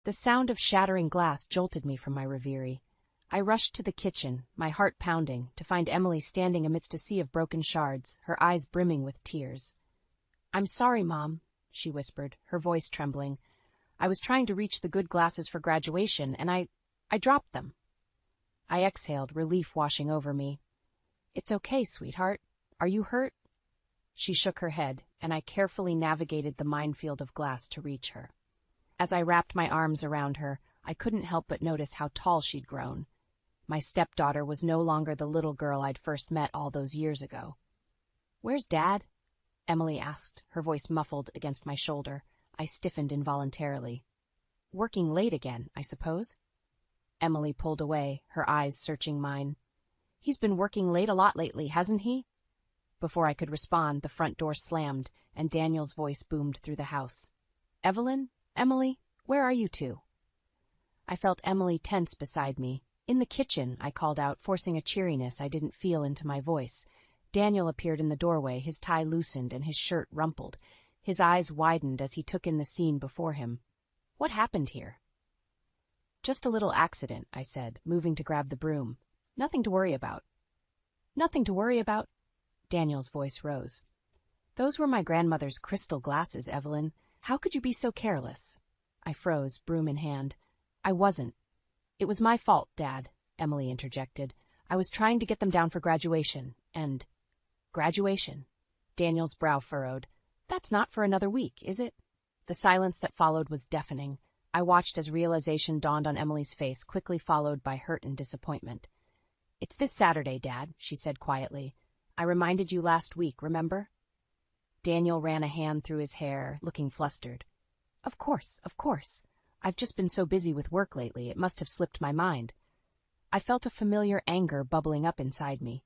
The sound of shattering glass jolted me from my reverie. I rushed to the kitchen, my heart pounding, to find Emily standing amidst a sea of broken shards, her eyes brimming with tears. "I'm sorry, Mom," she whispered, her voice trembling. "I was trying to reach the good glasses for graduation, and I dropped them." I exhaled, relief washing over me. "It's okay, sweetheart. Are you hurt?" She shook her head, and I carefully navigated the minefield of glass to reach her. As I wrapped my arms around her, I couldn't help but notice how tall she'd grown. My stepdaughter was no longer the little girl I'd first met all those years ago. "Where's Dad?" Emily asked, her voice muffled against my shoulder. I stiffened involuntarily. "Working late again, I suppose?" Emily pulled away, her eyes searching mine. "He's been working late a lot lately, hasn't he?" Before I could respond, the front door slammed, and Daniel's voice boomed through the house. "Evelyn? Emily? Where are you two?" I felt Emily tense beside me. "In the kitchen," I called out, forcing a cheeriness I didn't feel into my voice. Daniel appeared in the doorway, his tie loosened and his shirt rumpled. His eyes widened as he took in the scene before him. "What happened here?" "Just a little accident," I said, moving to grab the broom. "Nothing to worry about." "Nothing to worry about?" Daniel's voice rose. "Those were my grandmother's crystal glasses, Evelyn. How could you be so careless?" I froze, broom in hand. "I wasn't. It was my fault, Dad," Emily interjected. "I was trying to get them down for graduation, and—" "Graduation?" Daniel's brow furrowed. "That's not for another week, is it?" The silence that followed was deafening. I watched as realization dawned on Emily's face, quickly followed by hurt and disappointment. "It's this Saturday, Dad," she said quietly. "I reminded you last week, remember?" Daniel ran a hand through his hair, looking flustered. Of course. I've just been so busy with work lately, it must have slipped my mind." I felt a familiar anger bubbling up inside me.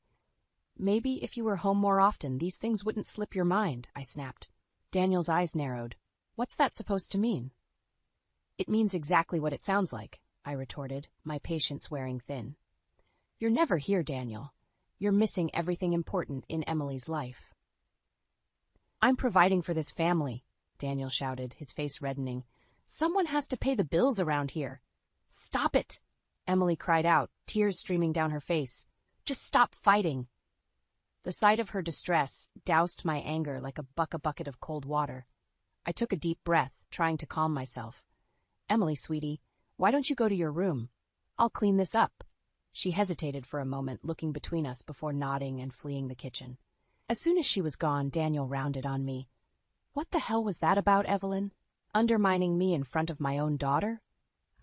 "Maybe if you were home more often, these things wouldn't slip your mind," I snapped. Daniel's eyes narrowed. "What's that supposed to mean?" "It means exactly what it sounds like," I retorted, my patience wearing thin. "You're never here, Daniel. You're missing everything important in Emily's life." "I'm providing for this family," Daniel shouted, his face reddening. "Someone has to pay the bills around here." "Stop it!" Emily cried out, tears streaming down her face. "Just stop fighting." The sight of her distress doused my anger like a bucket of cold water. I took a deep breath, trying to calm myself. "Emily, sweetie, why don't you go to your room? I'll clean this up." She hesitated for a moment, looking between us before nodding and fleeing the kitchen. As soon as she was gone, Daniel rounded on me. "What the hell was that about, Evelyn? Undermining me in front of my own daughter?"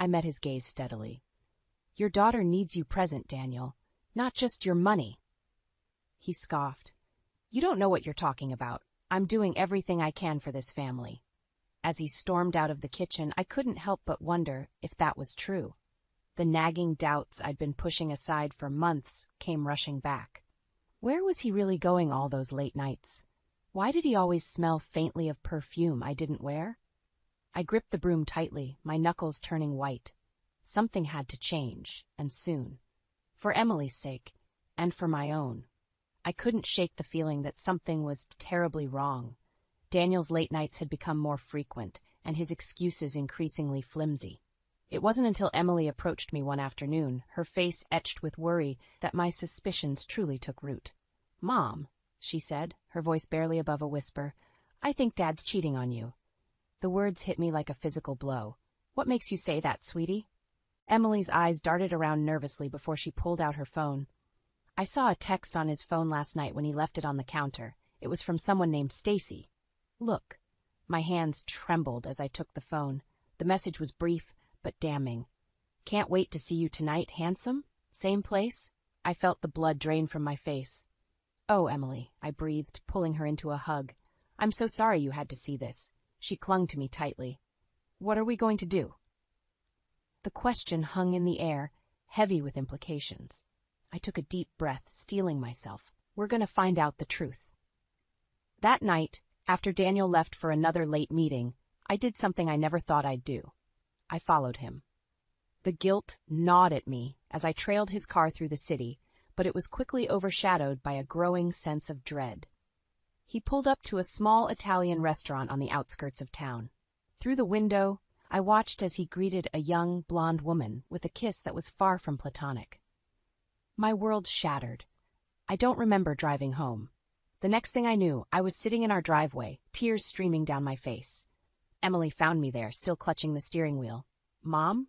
I met his gaze steadily. "Your daughter needs you present, Daniel, not just your money." He scoffed. "You don't know what you're talking about. I'm doing everything I can for this family." As he stormed out of the kitchen, I couldn't help but wonder if that was true. The nagging doubts I'd been pushing aside for months came rushing back. Where was he really going all those late nights? Why did he always smell faintly of perfume I didn't wear? I gripped the broom tightly, my knuckles turning white. Something had to change, and soon. For Emily's sake, and for my own. I couldn't shake the feeling that something was terribly wrong. Daniel's late nights had become more frequent, and his excuses increasingly flimsy. It wasn't until Emily approached me one afternoon, her face etched with worry, that my suspicions truly took root. "Mom," she said, her voice barely above a whisper, "I think Dad's cheating on you." The words hit me like a physical blow. "What makes you say that, sweetie?" Emily's eyes darted around nervously before she pulled out her phone. "I saw a text on his phone last night when he left it on the counter. It was from someone named Stacy. Look." My hands trembled as I took the phone. The message was brief, but damning. "Can't wait to see you tonight, handsome? Same place?" I felt the blood drain from my face. "Oh, Emily," I breathed, pulling her into a hug. "I'm so sorry you had to see this." She clung to me tightly. "What are we going to do?" The question hung in the air, heavy with implications. I took a deep breath, steeling myself. "We're going to find out the truth." That night, after Daniel left for another late meeting, I did something I never thought I'd do. I followed him. The guilt gnawed at me as I trailed his car through the city, but it was quickly overshadowed by a growing sense of dread. He pulled up to a small Italian restaurant on the outskirts of town. Through the window, I watched as he greeted a young, blonde woman with a kiss that was far from platonic. My world shattered. I don't remember driving home. The next thing I knew, I was sitting in our driveway, tears streaming down my face. Emily found me there, still clutching the steering wheel. "Mom?"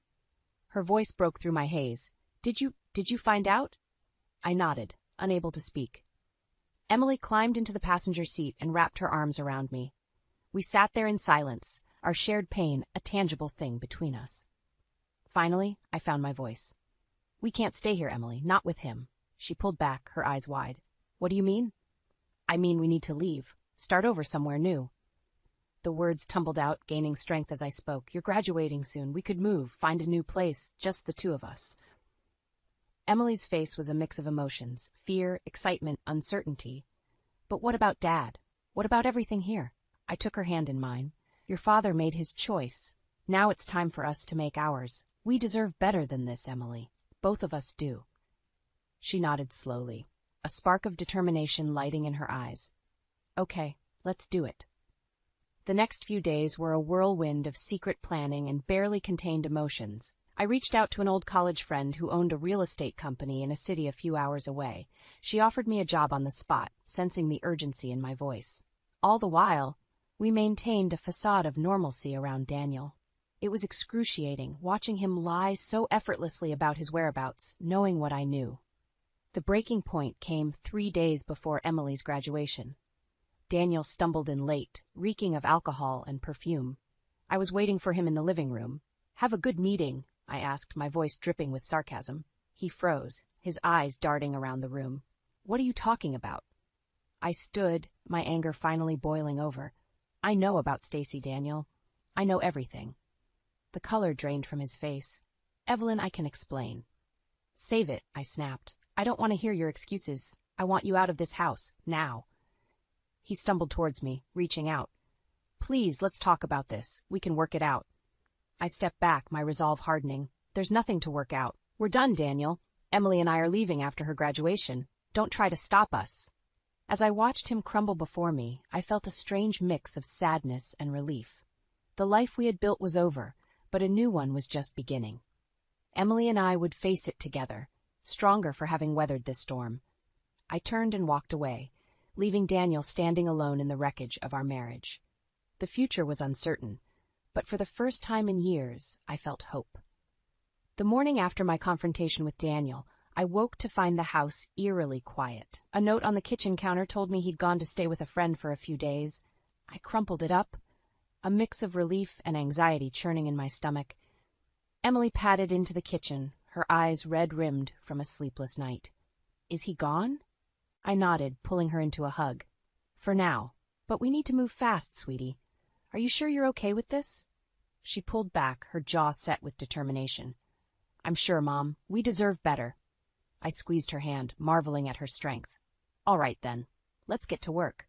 Her voice broke through my haze. Did you find out?" I nodded, unable to speak. Emily climbed into the passenger seat and wrapped her arms around me. We sat there in silence, our shared pain a tangible thing between us. Finally, I found my voice. "We can't stay here, Emily, not with him." She pulled back, her eyes wide. "What do you mean?" "I mean we need to leave, start over somewhere new." The words tumbled out, gaining strength as I spoke. "You're graduating soon. We could move, find a new place, just the two of us." Emily's face was a mix of emotions, fear, excitement, uncertainty. "But what about Dad? What about everything here?" I took her hand in mine. "Your father made his choice. Now it's time for us to make ours. We deserve better than this, Emily. Both of us do." She nodded slowly, a spark of determination lighting in her eyes. "Okay, let's do it." The next few days were a whirlwind of secret planning and barely contained emotions. I reached out to an old college friend who owned a real estate company in a city a few hours away. She offered me a job on the spot, sensing the urgency in my voice. All the while, we maintained a facade of normalcy around Daniel. It was excruciating, watching him lie so effortlessly about his whereabouts, knowing what I knew. The breaking point came 3 days before Emily's graduation. Daniel stumbled in late, reeking of alcohol and perfume. I was waiting for him in the living room. "Have a good meeting?" I asked, my voice dripping with sarcasm. He froze, his eyes darting around the room. "What are you talking about?" I stood, my anger finally boiling over. "I know about Stacy, Daniel. I know everything." The color drained from his face. "Evelyn, I can explain." "Save it," I snapped. "I don't want to hear your excuses. I want you out of this house, now." He stumbled towards me, reaching out. "Please, let's talk about this. We can work it out." I stepped back, my resolve hardening. "There's nothing to work out. We're done, Daniel. Emily and I are leaving after her graduation. Don't try to stop us." As I watched him crumble before me, I felt a strange mix of sadness and relief. The life we had built was over, but a new one was just beginning. Emily and I would face it together, stronger for having weathered this storm. I turned and walked away, leaving Daniel standing alone in the wreckage of our marriage. The future was uncertain, but for the first time in years, I felt hope. The morning after my confrontation with Daniel, I woke to find the house eerily quiet. A note on the kitchen counter told me he'd gone to stay with a friend for a few days. I crumpled it up, a mix of relief and anxiety churning in my stomach. Emily padded into the kitchen, her eyes red-rimmed from a sleepless night. "Is he gone?" I nodded, pulling her into a hug. "For now. But we need to move fast, sweetie. Are you sure you're okay with this?" She pulled back, her jaw set with determination. "I'm sure, Mom. We deserve better." I squeezed her hand, marveling at her strength. "All right, then. Let's get to work."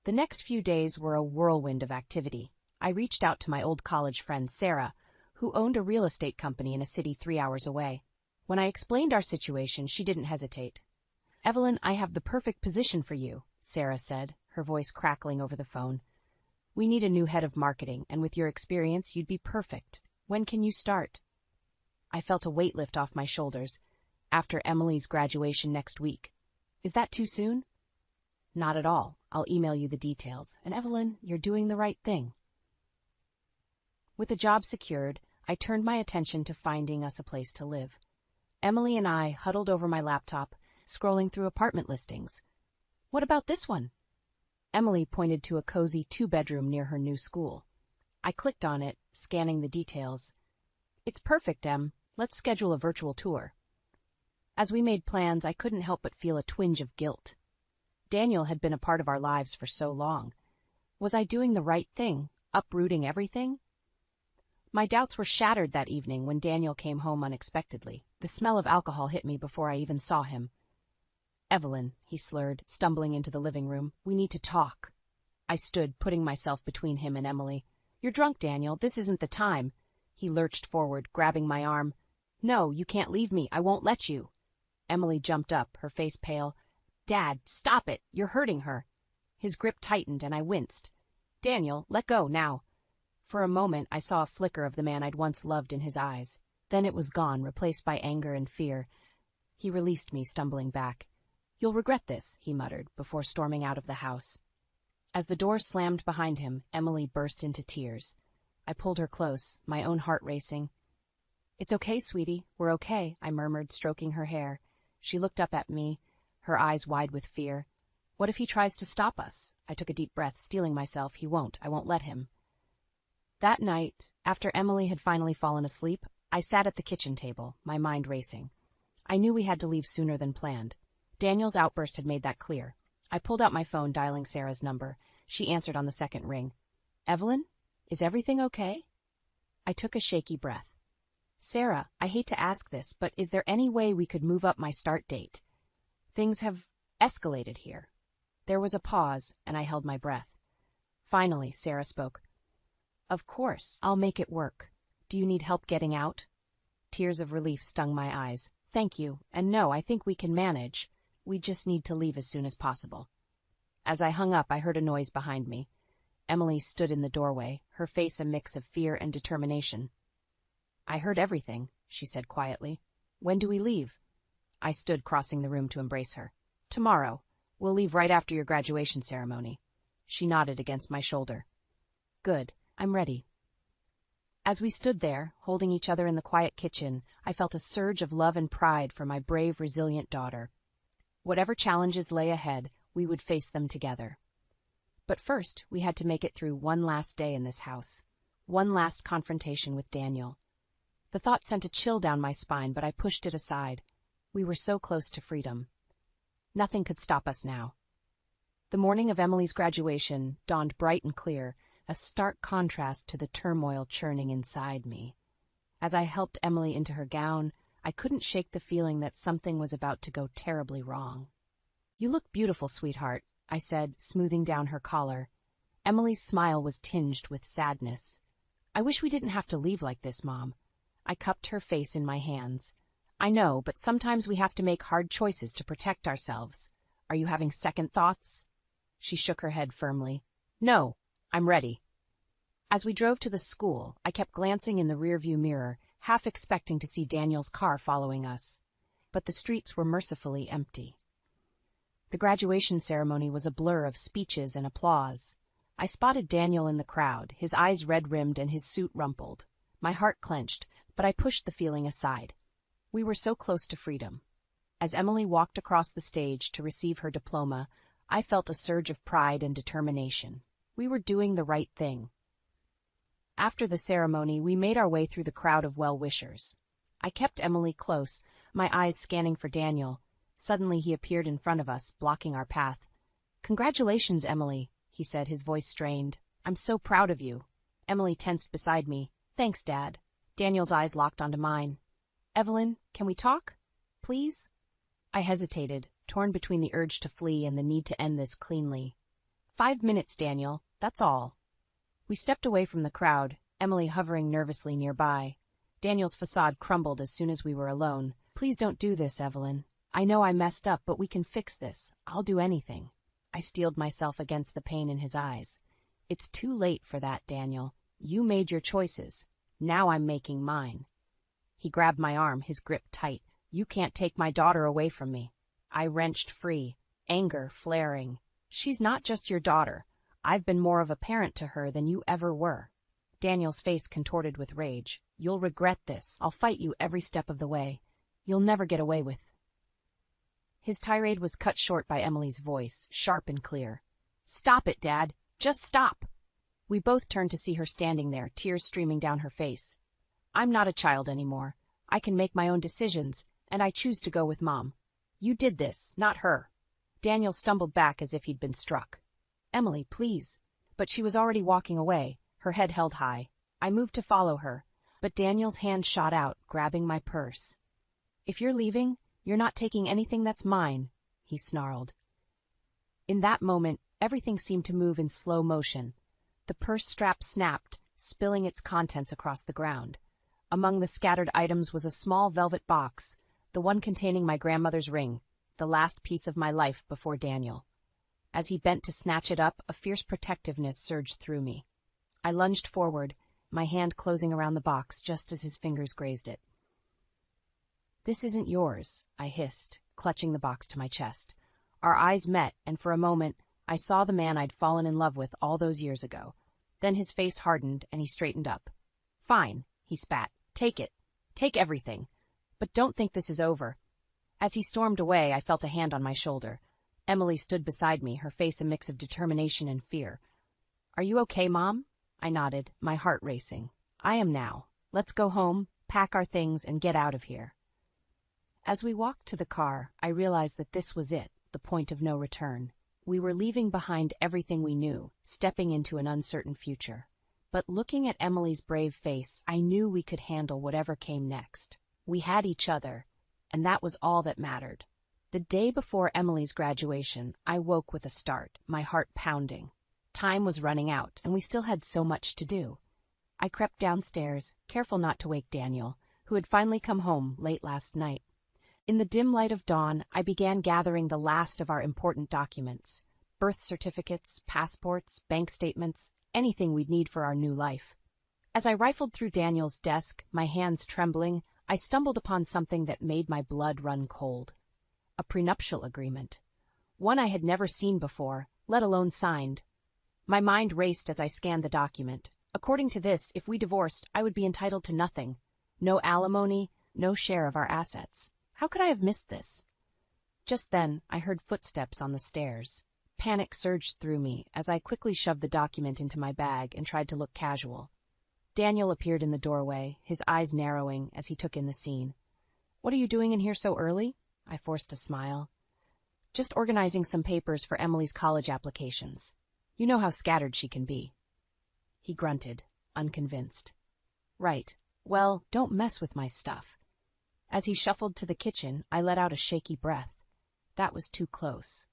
The next few days were a whirlwind of activity. I reached out to my old college friend, Sarah, who owned a real estate company in a city 3 hours away. When I explained our situation, she didn't hesitate. "Evelyn, I have the perfect position for you," Sarah said, her voice crackling over the phone. "We need a new head of marketing, and with your experience, you'd be perfect. When can you start?" I felt a weight lift off my shoulders. "After Emily's graduation next week." "Is that too soon?" "Not at all. I'll email you the details. And Evelyn, you're doing the right thing." With a job secured, I turned my attention to finding us a place to live. Emily and I huddled over my laptop, scrolling through apartment listings. "What about this one?" Emily pointed to a cozy 2-bedroom near her new school. I clicked on it, scanning the details. "It's perfect, Em. Let's schedule a virtual tour." As we made plans, I couldn't help but feel a twinge of guilt. Daniel had been a part of our lives for so long. Was I doing the right thing, uprooting everything? My doubts were shattered that evening when Daniel came home unexpectedly. The smell of alcohol hit me before I even saw him. "Evelyn," he slurred, stumbling into the living room, "we need to talk." I stood, putting myself between him and Emily. "You're drunk, Daniel. This isn't the time." He lurched forward, grabbing my arm. "No, you can't leave me. I won't let you." Emily jumped up, her face pale. "Dad, stop it. You're hurting her." His grip tightened, and I winced. "Daniel, let go, now." For a moment, I saw a flicker of the man I'd once loved in his eyes. Then it was gone, replaced by anger and fear. He released me, stumbling back. "You'll regret this," he muttered, before storming out of the house. As the door slammed behind him, Emily burst into tears. I pulled her close, my own heart racing. "It's okay, sweetie, we're okay," I murmured, stroking her hair. She looked up at me, her eyes wide with fear. "What if he tries to stop us?" I took a deep breath, steeling myself. "He won't. I won't let him." That night, after Emily had finally fallen asleep, I sat at the kitchen table, my mind racing. I knew we had to leave sooner than planned. Daniel's outburst had made that clear. I pulled out my phone, dialing Sarah's number. She answered on the second ring. "Evelyn? Is everything okay?" I took a shaky breath. "Sarah, I hate to ask this, but is there any way we could move up my start date? Things have escalated here." There was a pause, and I held my breath. Finally, Sarah spoke. "Of course, I'll make it work. Do you need help getting out?" Tears of relief stung my eyes. "Thank you, and no, I think we can manage. We just need to leave as soon as possible." As I hung up, I heard a noise behind me. Emily stood in the doorway, her face a mix of fear and determination. "I heard everything," she said quietly. "When do we leave?" I stood, crossing the room to embrace her. "Tomorrow. We'll leave right after your graduation ceremony." She nodded against my shoulder. "Good. I'm ready." As we stood there, holding each other in the quiet kitchen, I felt a surge of love and pride for my brave, resilient daughter. Whatever challenges lay ahead, we would face them together. But first, we had to make it through one last day in this house, one last confrontation with Daniel. The thought sent a chill down my spine, but I pushed it aside. We were so close to freedom. Nothing could stop us now. The morning of Emily's graduation dawned bright and clear, a stark contrast to the turmoil churning inside me. As I helped Emily into her gown, I couldn't shake the feeling that something was about to go terribly wrong. "You look beautiful, sweetheart," I said, smoothing down her collar. Emily's smile was tinged with sadness. "I wish we didn't have to leave like this, Mom." I cupped her face in my hands. "I know, but sometimes we have to make hard choices to protect ourselves. Are you having second thoughts?" She shook her head firmly. "No, I'm ready." As we drove to the school, I kept glancing in the rearview mirror, half expecting to see Daniel's car following us. But the streets were mercifully empty. The graduation ceremony was a blur of speeches and applause. I spotted Daniel in the crowd, his eyes red-rimmed and his suit rumpled. My heart clenched, but I pushed the feeling aside. We were so close to freedom. As Emily walked across the stage to receive her diploma, I felt a surge of pride and determination. We were doing the right thing. After the ceremony, we made our way through the crowd of well-wishers. I kept Emily close, my eyes scanning for Daniel. Suddenly he appeared in front of us, blocking our path. "Congratulations, Emily," he said, his voice strained. "I'm so proud of you." Emily tensed beside me. "Thanks, Dad." Daniel's eyes locked onto mine. "Evelyn, can we talk? Please?" I hesitated, torn between the urge to flee and the need to end this cleanly. 5 minutes, Daniel. That's all." We stepped away from the crowd, Emily hovering nervously nearby. Daniel's facade crumbled as soon as we were alone. "Please don't do this, Evelyn. I know I messed up, but we can fix this. I'll do anything." I steeled myself against the pain in his eyes. "It's too late for that, Daniel. You made your choices. Now I'm making mine." He grabbed my arm, his grip tight. "You can't take my daughter away from me." I wrenched free, anger flaring. "She's not just your daughter. I've been more of a parent to her than you ever were." Daniel's face contorted with rage. "You'll regret this. I'll fight you every step of the way. You'll never get away with." His tirade was cut short by Emily's voice, sharp and clear. "Stop it, Dad. Just stop." We both turned to see her standing there, tears streaming down her face. "I'm not a child anymore. I can make my own decisions, and I choose to go with Mom. You did this, not her." Daniel stumbled back as if he'd been struck. "Emily, please." But she was already walking away, her head held high. I moved to follow her, but Daniel's hand shot out, grabbing my purse. "If you're leaving, you're not taking anything that's mine," he snarled. In that moment, everything seemed to move in slow motion. The purse strap snapped, spilling its contents across the ground. Among the scattered items was a small velvet box, the one containing my grandmother's ring, the last piece of my life before Daniel. As he bent to snatch it up, a fierce protectiveness surged through me. I lunged forward, my hand closing around the box just as his fingers grazed it. "This isn't yours," I hissed, clutching the box to my chest. Our eyes met, and for a moment, I saw the man I'd fallen in love with all those years ago. Then his face hardened, and he straightened up. "Fine," he spat. "Take it. Take everything. But don't think this is over." As he stormed away, I felt a hand on my shoulder. Emily stood beside me, her face a mix of determination and fear. "Are you okay, Mom?" I nodded, my heart racing. "I am now. Let's go home, pack our things, and get out of here." As we walked to the car, I realized that this was it, the point of no return. We were leaving behind everything we knew, stepping into an uncertain future. But looking at Emily's brave face, I knew we could handle whatever came next. We had each other, and that was all that mattered. The day before Emily's graduation, I woke with a start, my heart pounding. Time was running out, and we still had so much to do. I crept downstairs, careful not to wake Daniel, who had finally come home late last night. In the dim light of dawn, I began gathering the last of our important documents: birth certificates, passports, bank statements, anything we'd need for our new life. As I rifled through Daniel's desk, my hands trembling, I stumbled upon something that made my blood run cold. A prenuptial agreement. One I had never seen before, let alone signed. My mind raced as I scanned the document. According to this, if we divorced, I would be entitled to nothing. No alimony, no share of our assets. How could I have missed this? Just then, I heard footsteps on the stairs. Panic surged through me as I quickly shoved the document into my bag and tried to look casual. Daniel appeared in the doorway, his eyes narrowing as he took in the scene. "What are you doing in here so early?" I forced a smile. "Just organizing some papers for Emily's college applications. You know how scattered she can be." He grunted, unconvinced. "Right. Well, don't mess with my stuff." As he shuffled to the kitchen, I let out a shaky breath. That was too close.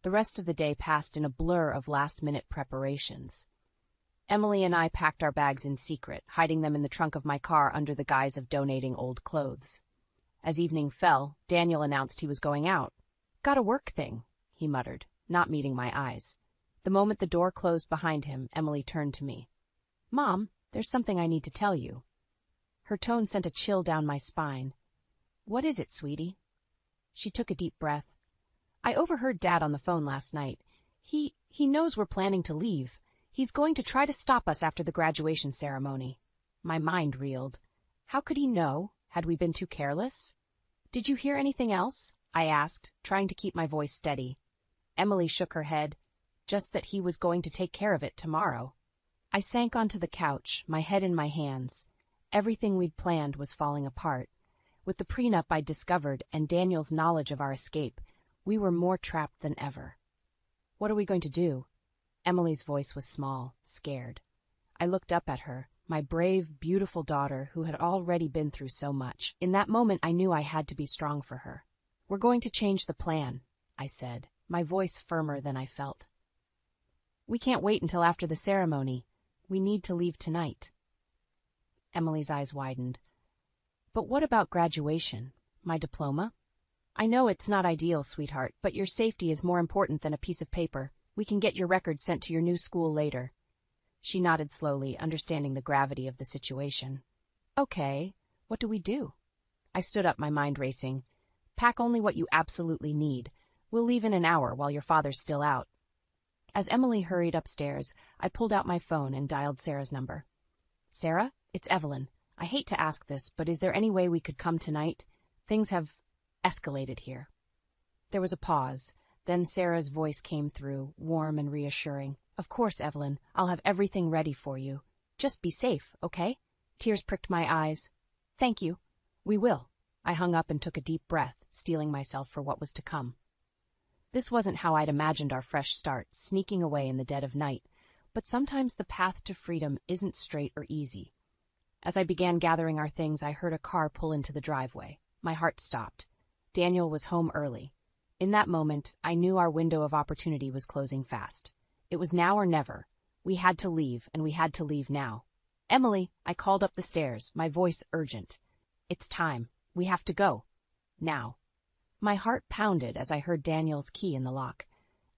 The rest of the day passed in a blur of last-minute preparations. Emily and I packed our bags in secret, hiding them in the trunk of my car under the guise of donating old clothes. As evening fell, Daniel announced he was going out. "Got a work thing," he muttered, not meeting my eyes. The moment the door closed behind him, Emily turned to me. "Mom, there's something I need to tell you." Her tone sent a chill down my spine. "What is it, sweetie?" She took a deep breath. "I overheard Dad on the phone last night. He knows we're planning to leave. He's going to try to stop us after the graduation ceremony." My mind reeled. How could he know? Had we been too careless? "Did you hear anything else?" I asked, trying to keep my voice steady. Emily shook her head. "Just that he was going to take care of it tomorrow." I sank onto the couch, my head in my hands. Everything we'd planned was falling apart. With the prenup I'd discovered and Daniel's knowledge of our escape, we were more trapped than ever. "What are we going to do?" Emily's voice was small, scared. I looked up at her, my brave, beautiful daughter who had already been through so much. In that moment, I knew I had to be strong for her. "We're going to change the plan," I said, my voice firmer than I felt. "We can't wait until after the ceremony. We need to leave tonight." Emily's eyes widened. "But what about graduation? My diploma?" "I know it's not ideal, sweetheart, but your safety is more important than a piece of paper. We can get your record sent to your new school later." She nodded slowly, understanding the gravity of the situation. "Okay, what do we do?" I stood up, my mind racing. "Pack only what you absolutely need. We'll leave in an hour while your father's still out." As Emily hurried upstairs, I pulled out my phone and dialed Sarah's number. "Sarah, it's Evelyn. I hate to ask this, but is there any way we could come tonight? Things have escalated here." There was a pause. Then Sarah's voice came through, warm and reassuring. "Of course, Evelyn. I'll have everything ready for you. Just be safe, okay?" Tears pricked my eyes. "Thank you. We will." I hung up and took a deep breath, steeling myself for what was to come. This wasn't how I'd imagined our fresh start, sneaking away in the dead of night, but sometimes the path to freedom isn't straight or easy. As I began gathering our things, I heard a car pull into the driveway. My heart stopped. Daniel was home early. In that moment, I knew our window of opportunity was closing fast. It was now or never. We had to leave, and we had to leave now. "Emily," I called up the stairs, my voice urgent. "It's time. We have to go. Now." My heart pounded as I heard Daniel's key in the lock.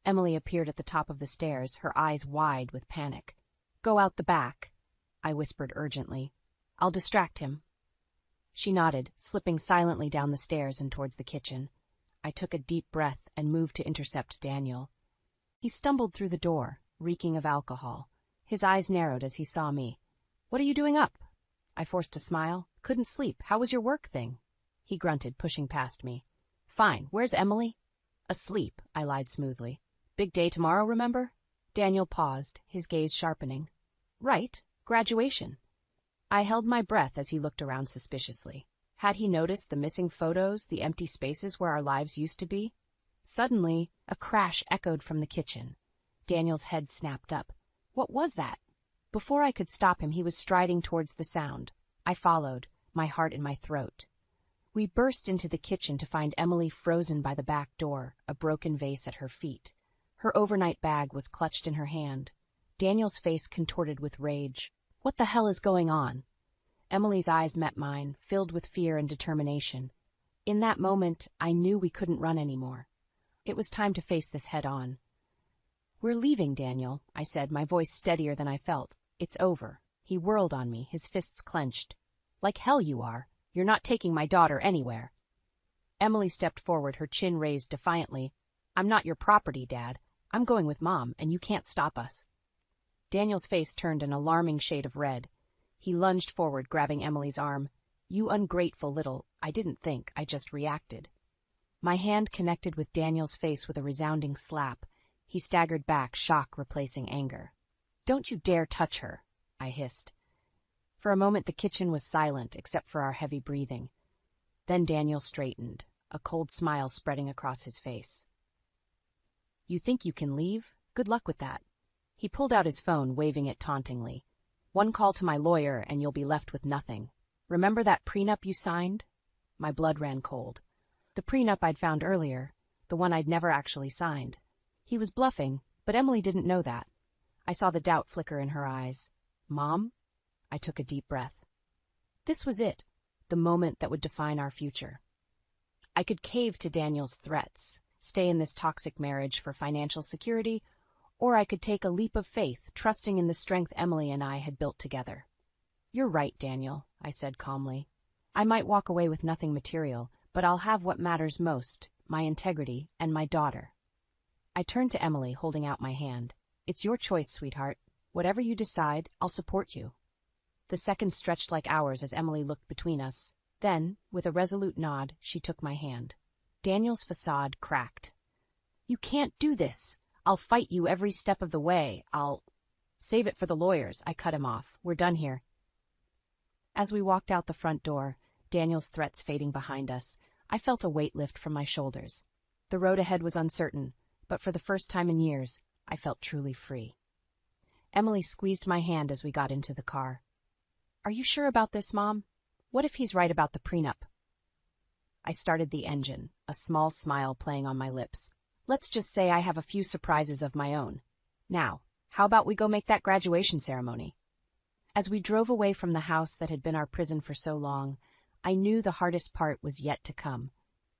Emily appeared at the top of the stairs, her eyes wide with panic. "Go out the back." I whispered urgently. I'll distract him. She nodded, slipping silently down the stairs and towards the kitchen. I took a deep breath and moved to intercept Daniel. He stumbled through the door, reeking of alcohol. His eyes narrowed as he saw me. What are you doing up? I forced a smile. Couldn't sleep. How was your work thing? He grunted, pushing past me. Fine. Where's Emily? Asleep, I lied smoothly. Big day tomorrow, remember? Daniel paused, his gaze sharpening. Right. Graduation. I held my breath as he looked around suspiciously. Had he noticed the missing photos, the empty spaces where our lives used to be? Suddenly, a crash echoed from the kitchen. Daniel's head snapped up. What was that? Before I could stop him, he was striding towards the sound. I followed, my heart in my throat. We burst into the kitchen to find Emily frozen by the back door, a broken vase at her feet. Her overnight bag was clutched in her hand. Daniel's face contorted with rage. What the hell is going on? Emily's eyes met mine, filled with fear and determination. In that moment, I knew we couldn't run anymore. It was time to face this head on. We're leaving, Daniel, I said, my voice steadier than I felt. It's over. He whirled on me, his fists clenched. Like hell you are. You're not taking my daughter anywhere. Emily stepped forward, her chin raised defiantly. I'm not your property, Dad. I'm going with Mom, and you can't stop us. Daniel's face turned an alarming shade of red. He lunged forward, grabbing Emily's arm. You ungrateful little... I didn't think, I just reacted. My hand connected with Daniel's face with a resounding slap. He staggered back, shock replacing anger. Don't you dare touch her, I hissed. For a moment the kitchen was silent, except for our heavy breathing. Then Daniel straightened, a cold smile spreading across his face. You think you can leave? Good luck with that. He pulled out his phone, waving it tauntingly. One call to my lawyer and you'll be left with nothing. Remember that prenup you signed? My blood ran cold. The prenup I'd found earlier, the one I'd never actually signed. He was bluffing, but Emily didn't know that. I saw the doubt flicker in her eyes. Mom? I took a deep breath. This was it, the moment that would define our future. I could cave to Daniel's threats, stay in this toxic marriage for financial security, or I could take a leap of faith, trusting in the strength Emily and I had built together. You're right, Daniel, I said calmly. I might walk away with nothing material, but I'll have what matters most, my integrity and my daughter. I turned to Emily, holding out my hand. It's your choice, sweetheart. Whatever you decide, I'll support you. The seconds stretched like hours as Emily looked between us. Then, with a resolute nod, she took my hand. Daniel's facade cracked. You can't do this. I'll fight you every step of the way. Save it for the lawyers, I cut him off. We're done here. As we walked out the front door, Daniel's threats fading behind us, I felt a weight lift from my shoulders. The road ahead was uncertain, but for the first time in years, I felt truly free. Emily squeezed my hand as we got into the car. Are you sure about this, Mom? What if he's right about the prenup? I started the engine, a small smile playing on my lips. Let's just say I have a few surprises of my own. Now, how about we go make that graduation ceremony? As we drove away from the house that had been our prison for so long, I knew the hardest part was yet to come.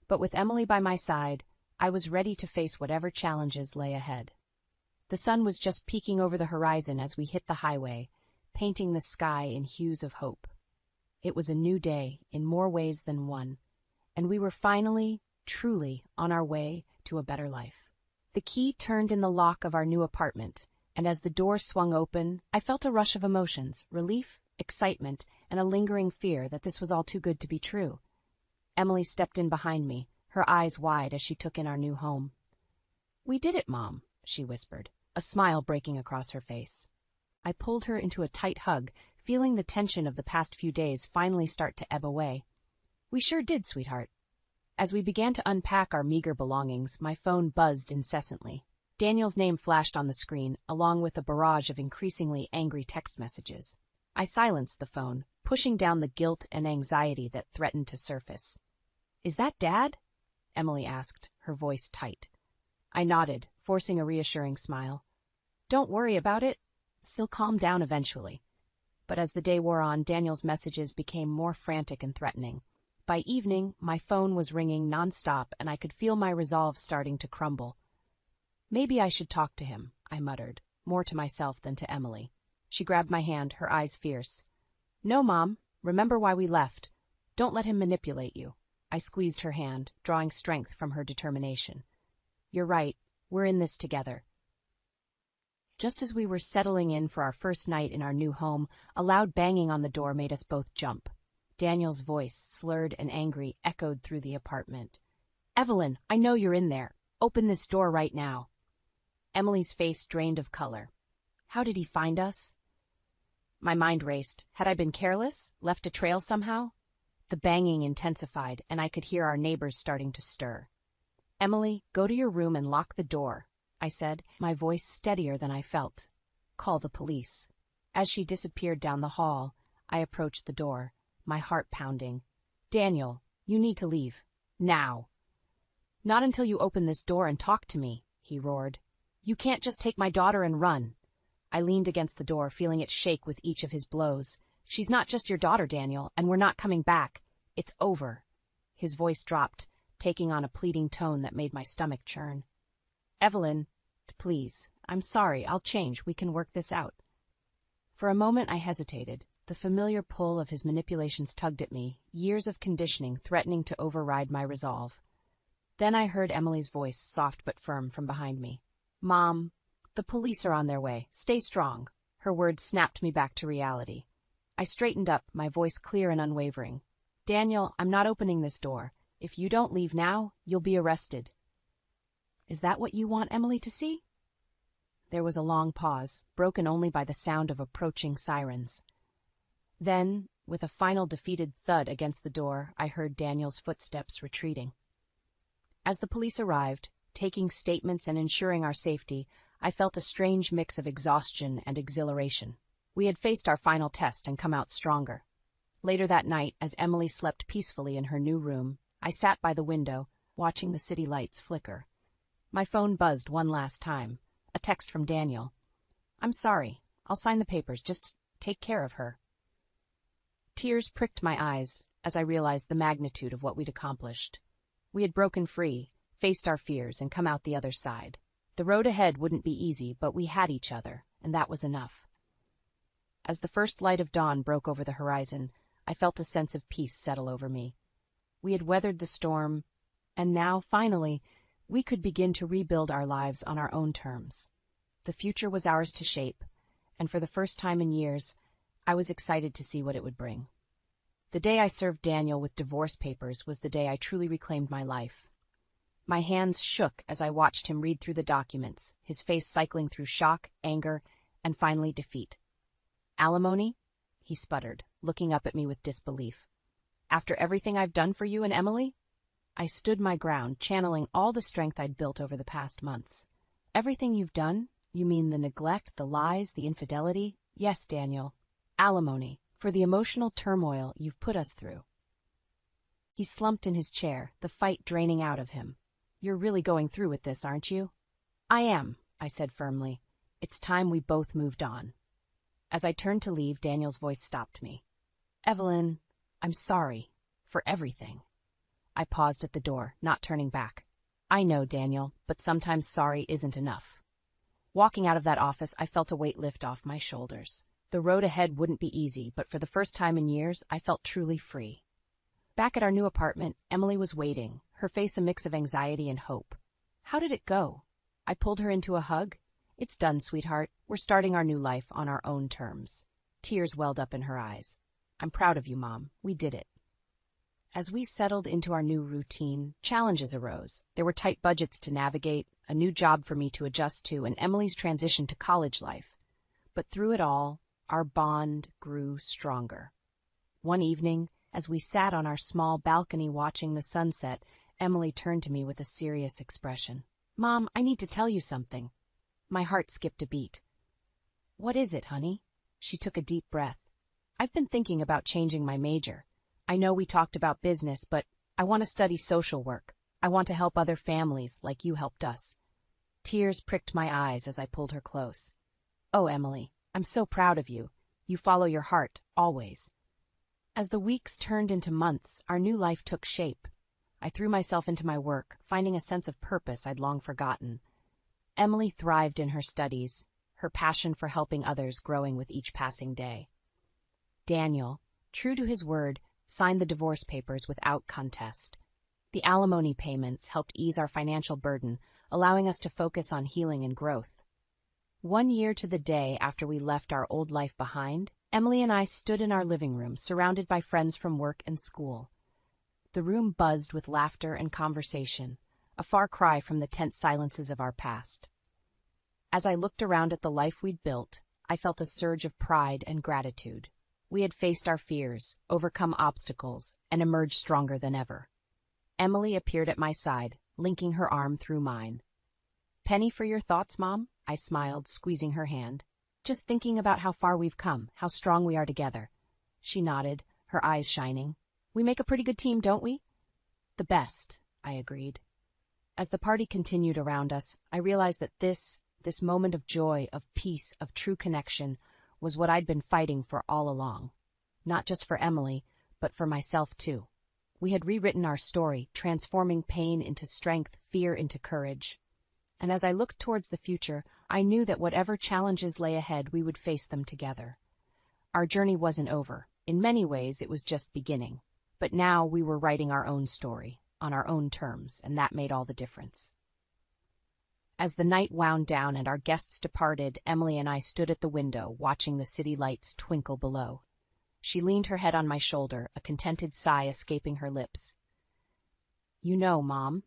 But with Emily by my side, I was ready to face whatever challenges lay ahead. The sun was just peeking over the horizon as we hit the highway, painting the sky in hues of hope. It was a new day in more ways than one, and we were finally, truly, on our way to a better life. The key turned in the lock of our new apartment, and as the door swung open, I felt a rush of emotions, relief, excitement, and a lingering fear that this was all too good to be true. Emily stepped in behind me, her eyes wide as she took in our new home. We did it, Mom, she whispered, a smile breaking across her face. I pulled her into a tight hug, feeling the tension of the past few days finally start to ebb away. We sure did, sweetheart. As we began to unpack our meager belongings, my phone buzzed incessantly. Daniel's name flashed on the screen, along with a barrage of increasingly angry text messages. I silenced the phone, pushing down the guilt and anxiety that threatened to surface. Is that Dad? Emily asked, her voice tight. I nodded, forcing a reassuring smile. Don't worry about it. He'll calm down eventually. But as the day wore on, Daniel's messages became more frantic and threatening. By evening, my phone was ringing nonstop, and I could feel my resolve starting to crumble. Maybe I should talk to him, I muttered, more to myself than to Emily. She grabbed my hand, her eyes fierce. No, Mom. Remember why we left. Don't let him manipulate you. I squeezed her hand, drawing strength from her determination. You're right. We're in this together. Just as we were settling in for our first night in our new home, a loud banging on the door made us both jump. Daniel's voice, slurred and angry, echoed through the apartment. Evelyn, I know you're in there. Open this door right now. Emily's face drained of color. How did he find us? My mind raced. Had I been careless? Left a trail somehow? The banging intensified, and I could hear our neighbors starting to stir. Emily, go to your room and lock the door, I said, my voice steadier than I felt. Call the police. As she disappeared down the hall, I approached the door, my heart pounding. Daniel, you need to leave. Now. Not until you open this door and talk to me, he roared. You can't just take my daughter and run. I leaned against the door, feeling it shake with each of his blows. She's not just your daughter, Daniel, and we're not coming back. It's over. His voice dropped, taking on a pleading tone that made my stomach churn. Evelyn, please, I'm sorry, I'll change, we can work this out. For a moment I hesitated. The familiar pull of his manipulations tugged at me, years of conditioning threatening to override my resolve. Then I heard Emily's voice, soft but firm, from behind me. Mom, the police are on their way. Stay strong. Her words snapped me back to reality. I straightened up, my voice clear and unwavering. Daniel, I'm not opening this door. If you don't leave now, you'll be arrested. Is that what you want Emily to see? There was a long pause, broken only by the sound of approaching sirens. Then, with a final defeated thud against the door, I heard Daniel's footsteps retreating. As the police arrived, taking statements and ensuring our safety, I felt a strange mix of exhaustion and exhilaration. We had faced our final test and come out stronger. Later that night, as Emily slept peacefully in her new room, I sat by the window, watching the city lights flicker. My phone buzzed one last time, a text from Daniel. I'm sorry, I'll sign the papers, just take care of her. Tears pricked my eyes as I realized the magnitude of what we'd accomplished. We had broken free, faced our fears, and come out the other side. The road ahead wouldn't be easy, but we had each other, and that was enough. As the first light of dawn broke over the horizon, I felt a sense of peace settle over me. We had weathered the storm, and now, finally, we could begin to rebuild our lives on our own terms. The future was ours to shape, and for the first time in years, I was excited to see what it would bring. The day I served Daniel with divorce papers was the day I truly reclaimed my life. My hands shook as I watched him read through the documents, his face cycling through shock, anger, and finally defeat. Alimony? He sputtered, looking up at me with disbelief. After everything I've done for you and Emily? I stood my ground, channeling all the strength I'd built over the past months. Everything you've done? You mean the neglect, the lies, the infidelity? Yes, Daniel. Alimony, for the emotional turmoil you've put us through. He slumped in his chair, the fight draining out of him. You're really going through with this, aren't you? I am, I said firmly. It's time we both moved on. As I turned to leave, Daniel's voice stopped me. Evelyn, I'm sorry for everything. I paused at the door, not turning back. I know, Daniel, but sometimes sorry isn't enough. Walking out of that office, I felt a weight lift off my shoulders. The road ahead wouldn't be easy, but for the first time in years, I felt truly free. Back at our new apartment, Emily was waiting, her face a mix of anxiety and hope. How did it go? I pulled her into a hug. It's done, sweetheart. We're starting our new life on our own terms. Tears welled up in her eyes. I'm proud of you, Mom. We did it. As we settled into our new routine, challenges arose. There were tight budgets to navigate, a new job for me to adjust to, and Emily's transition to college life. But through it all, our bond grew stronger. One evening, as we sat on our small balcony watching the sunset, Emily turned to me with a serious expression. Mom, I need to tell you something. My heart skipped a beat. What is it, honey? She took a deep breath. I've been thinking about changing my major. I know we talked about business, but I want to study social work. I want to help other families like you helped us. Tears pricked my eyes as I pulled her close. Oh, Emily, I'm so proud of you. You follow your heart, always. As the weeks turned into months, our new life took shape. I threw myself into my work, finding a sense of purpose I'd long forgotten. Emily thrived in her studies. her passion for helping others growing with each passing day. Daniel, true to his word, signed the divorce papers without contest. The alimony payments helped ease our financial burden, allowing us to focus on healing and growth. 1 year to the day after we left our old life behind, Emily and I stood in our living room, surrounded by friends from work and school. The room buzzed with laughter and conversation, a far cry from the tense silences of our past. As I looked around at the life we'd built, I felt a surge of pride and gratitude. We had faced our fears, overcome obstacles, and emerged stronger than ever. Emily appeared at my side, linking her arm through mine. "Penny for your thoughts, Mom?" I smiled, squeezing her hand. "Just thinking about how far we've come, how strong we are together." She nodded, her eyes shining. "We make a pretty good team, don't we?" "The best," I agreed. As the party continued around us, I realized that this moment of joy, of peace, of true connection, was what I'd been fighting for all along. Not just for Emily, but for myself too. We had rewritten our story, transforming pain into strength, fear into courage. And as I looked towards the future, I knew that whatever challenges lay ahead, we would face them together. Our journey wasn't over. In many ways, it was just beginning. But now we were writing our own story, on our own terms, and that made all the difference. As the night wound down and our guests departed, Emily and I stood at the window, watching the city lights twinkle below. She leaned her head on my shoulder, a contented sigh escaping her lips. "You know, Mom,"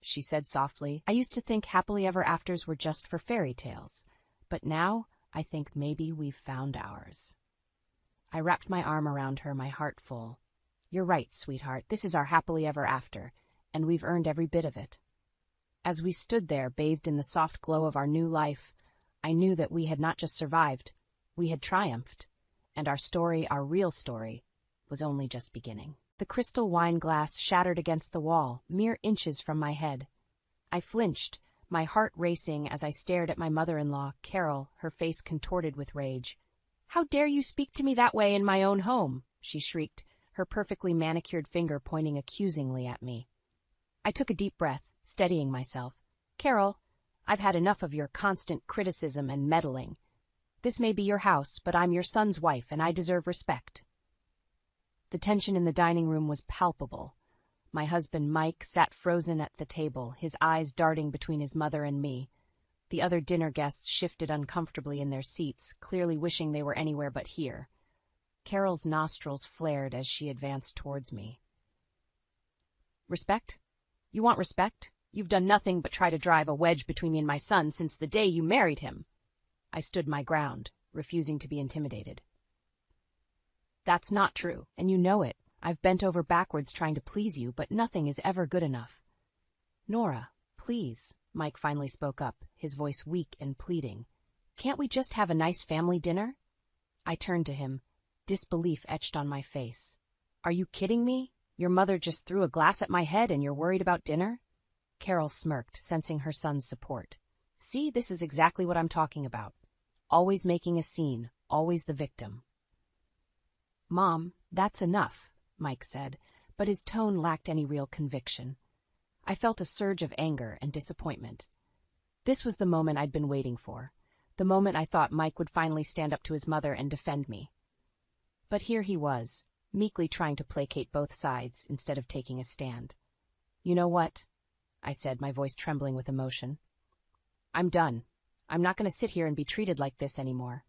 she said softly, "I used to think happily ever afters were just for fairy tales, but now I think maybe we've found ours." I wrapped my arm around her, my heart full. "You're right, sweetheart, this is our happily ever after, and we've earned every bit of it." As we stood there, bathed in the soft glow of our new life, I knew that we had not just survived, we had triumphed, and our story, our real story, was only just beginning. The crystal wine glass shattered against the wall, mere inches from my head. I flinched, my heart racing as I stared at my mother-in-law, Carol, her face contorted with rage. "How dare you speak to me that way in my own home?" she shrieked, her perfectly manicured finger pointing accusingly at me. I took a deep breath, steadying myself. "Carol, I've had enough of your constant criticism and meddling. This may be your house, but I'm your son's wife, and I deserve respect." The tension in the dining room was palpable. My husband, Mike, sat frozen at the table, his eyes darting between his mother and me. The other dinner guests shifted uncomfortably in their seats, clearly wishing they were anywhere but here. Carol's nostrils flared as she advanced towards me. "Respect? You want respect? You've done nothing but try to drive a wedge between me and my son since the day you married him." I stood my ground, refusing to be intimidated. "That's not true, and you know it. I've bent over backwards trying to please you, but nothing is ever good enough." "Nora, please," Mike finally spoke up, his voice weak and pleading. "Can't we just have a nice family dinner?" I turned to him, disbelief etched on my face. "Are you kidding me? Your mother just threw a glass at my head and you're worried about dinner?" Carol smirked, sensing her son's support. "See, this is exactly what I'm talking about. Always making a scene, always the victim." "Mom, that's enough," Mike said, but his tone lacked any real conviction. I felt a surge of anger and disappointment. This was the moment I'd been waiting for, the moment I thought Mike would finally stand up to his mother and defend me. But here he was, meekly trying to placate both sides instead of taking a stand. "You know what?" I said, my voice trembling with emotion. "I'm done. I'm not going to sit here and be treated like this anymore."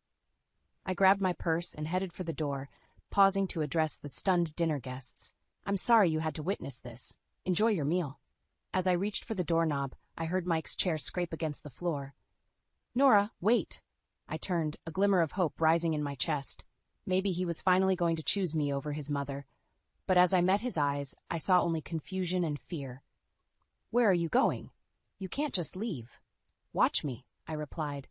I grabbed my purse and headed for the door, pausing to address the stunned dinner guests. "I'm sorry you had to witness this. Enjoy your meal." As I reached for the doorknob, I heard Mike's chair scrape against the floor. "Nora, wait." I turned, a glimmer of hope rising in my chest. Maybe he was finally going to choose me over his mother. But as I met his eyes, I saw only confusion and fear. "Where are you going? You can't just leave." "Watch me," I replied,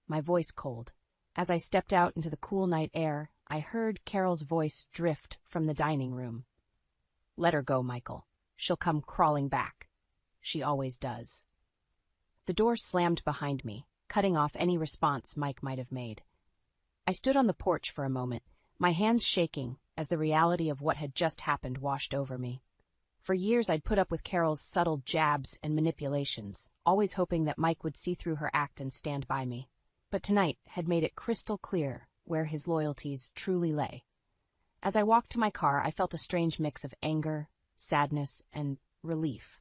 my voice cold. As I stepped out into the cool night air, I heard Carol's voice drift from the dining room. "Let her go, Michael. She'll come crawling back. She always does." The door slammed behind me, cutting off any response Mike might have made. I stood on the porch for a moment, my hands shaking as the reality of what had just happened washed over me. For years I'd put up with Carol's subtle jabs and manipulations, always hoping that Mike would see through her act and stand by me. but tonight had made it crystal clear where his loyalties truly lay. As I walked to my car, I felt a strange mix of anger, sadness, and relief.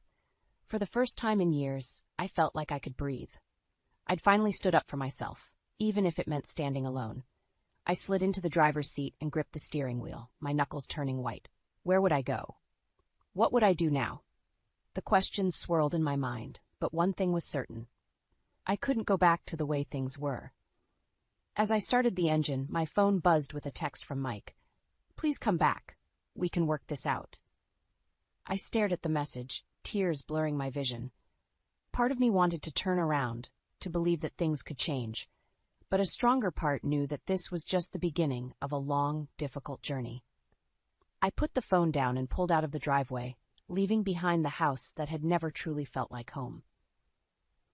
For the first time in years, I felt like I could breathe. I'd finally stood up for myself, even if it meant standing alone. I slid into the driver's seat and gripped the steering wheel, my knuckles turning white. Where would I go? What would I do now? The questions swirled in my mind, but one thing was certain. I couldn't go back to the way things were. As I started the engine, my phone buzzed with a text from Mike. "Please come back. We can work this out." I stared at the message, tears blurring my vision. Part of me wanted to turn around, to believe that things could change, but a stronger part knew that this was just the beginning of a long, difficult journey. I put the phone down and pulled out of the driveway, leaving behind the house that had never truly felt like home.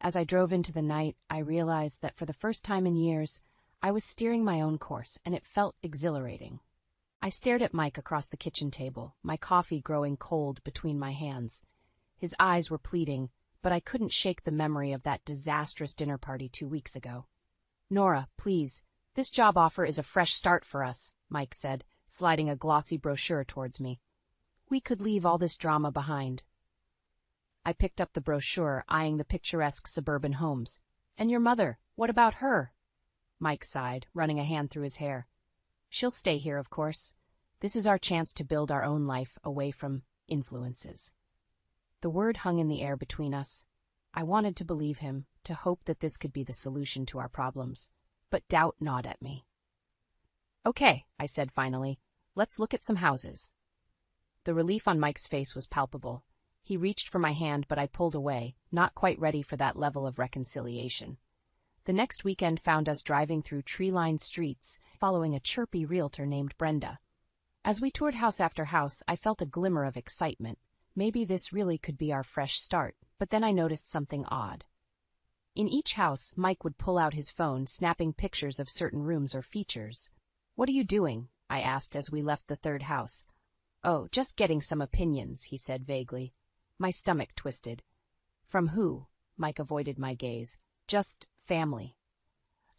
As I drove into the night, I realized that for the first time in years, I was steering my own course, and it felt exhilarating. I stared at Mike across the kitchen table, my coffee growing cold between my hands. His eyes were pleading, but I couldn't shake the memory of that disastrous dinner party 2 weeks ago. "Nora, please, this job offer is a fresh start for us," Mike said, sliding a glossy brochure towards me. "We could leave all this drama behind." I picked up the brochure, eyeing the picturesque suburban homes. "And your mother, what about her?" Mike sighed, running a hand through his hair. "She'll stay here, of course. This is our chance to build our own life away from influences." The word hung in the air between us. I wanted to believe him, to hope that this could be the solution to our problems, but doubt gnawed at me. "Okay," I said finally, "let's look at some houses." The relief on Mike's face was palpable. He reached for my hand, but I pulled away, not quite ready for that level of reconciliation. The next weekend found us driving through tree-lined streets, following a chirpy realtor named Brenda. As we toured house after house, I felt a glimmer of excitement. Maybe this really could be our fresh start, but then I noticed something odd. In each house, Mike would pull out his phone, snapping pictures of certain rooms or features. "What are you doing?" I asked as we left the third house. "Oh, just getting some opinions," he said vaguely. My stomach twisted. "From who?" Mike avoided my gaze. "Just family."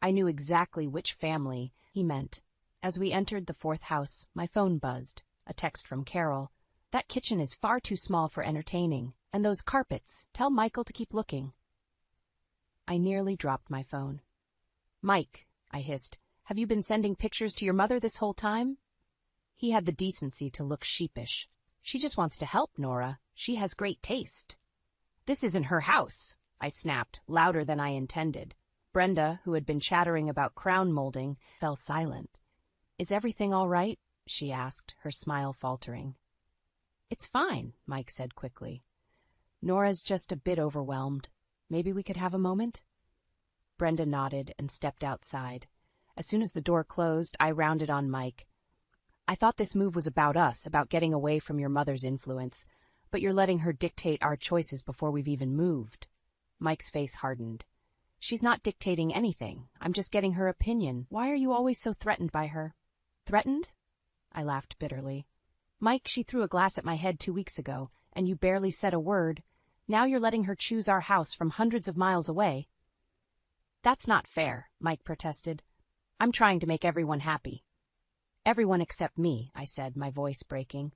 I knew exactly which family he meant. As we entered the fourth house, my phone buzzed. A text from Carol. "That kitchen is far too small for entertaining. And those carpets, tell Michael to keep looking." I nearly dropped my phone. "Mike," I hissed, "have you been sending pictures to your mother this whole time?" He had the decency to look sheepish. "She just wants to help, Nora. She has great taste." "This isn't her house," I snapped, louder than I intended. Brenda, who had been chattering about crown molding, fell silent. "Is everything all right?" she asked, her smile faltering. "It's fine," Mike said quickly. "Nora's just a bit overwhelmed. Maybe we could have a moment?" Brenda nodded and stepped outside. As soon as the door closed, I rounded on Mike. "I thought this move was about us, about getting away from your mother's influence, but you're letting her dictate our choices before we've even moved." Mike's face hardened. "She's not dictating anything. I'm just getting her opinion. Why are you always so threatened by her?" "Threatened?" I laughed bitterly. "Mike, she threw a glass at my head 2 weeks ago, and you barely said a word. Now you're letting her choose our house from hundreds of miles away." "That's not fair," Mike protested. "I'm trying to make everyone happy." "Everyone except me," I said, my voice breaking.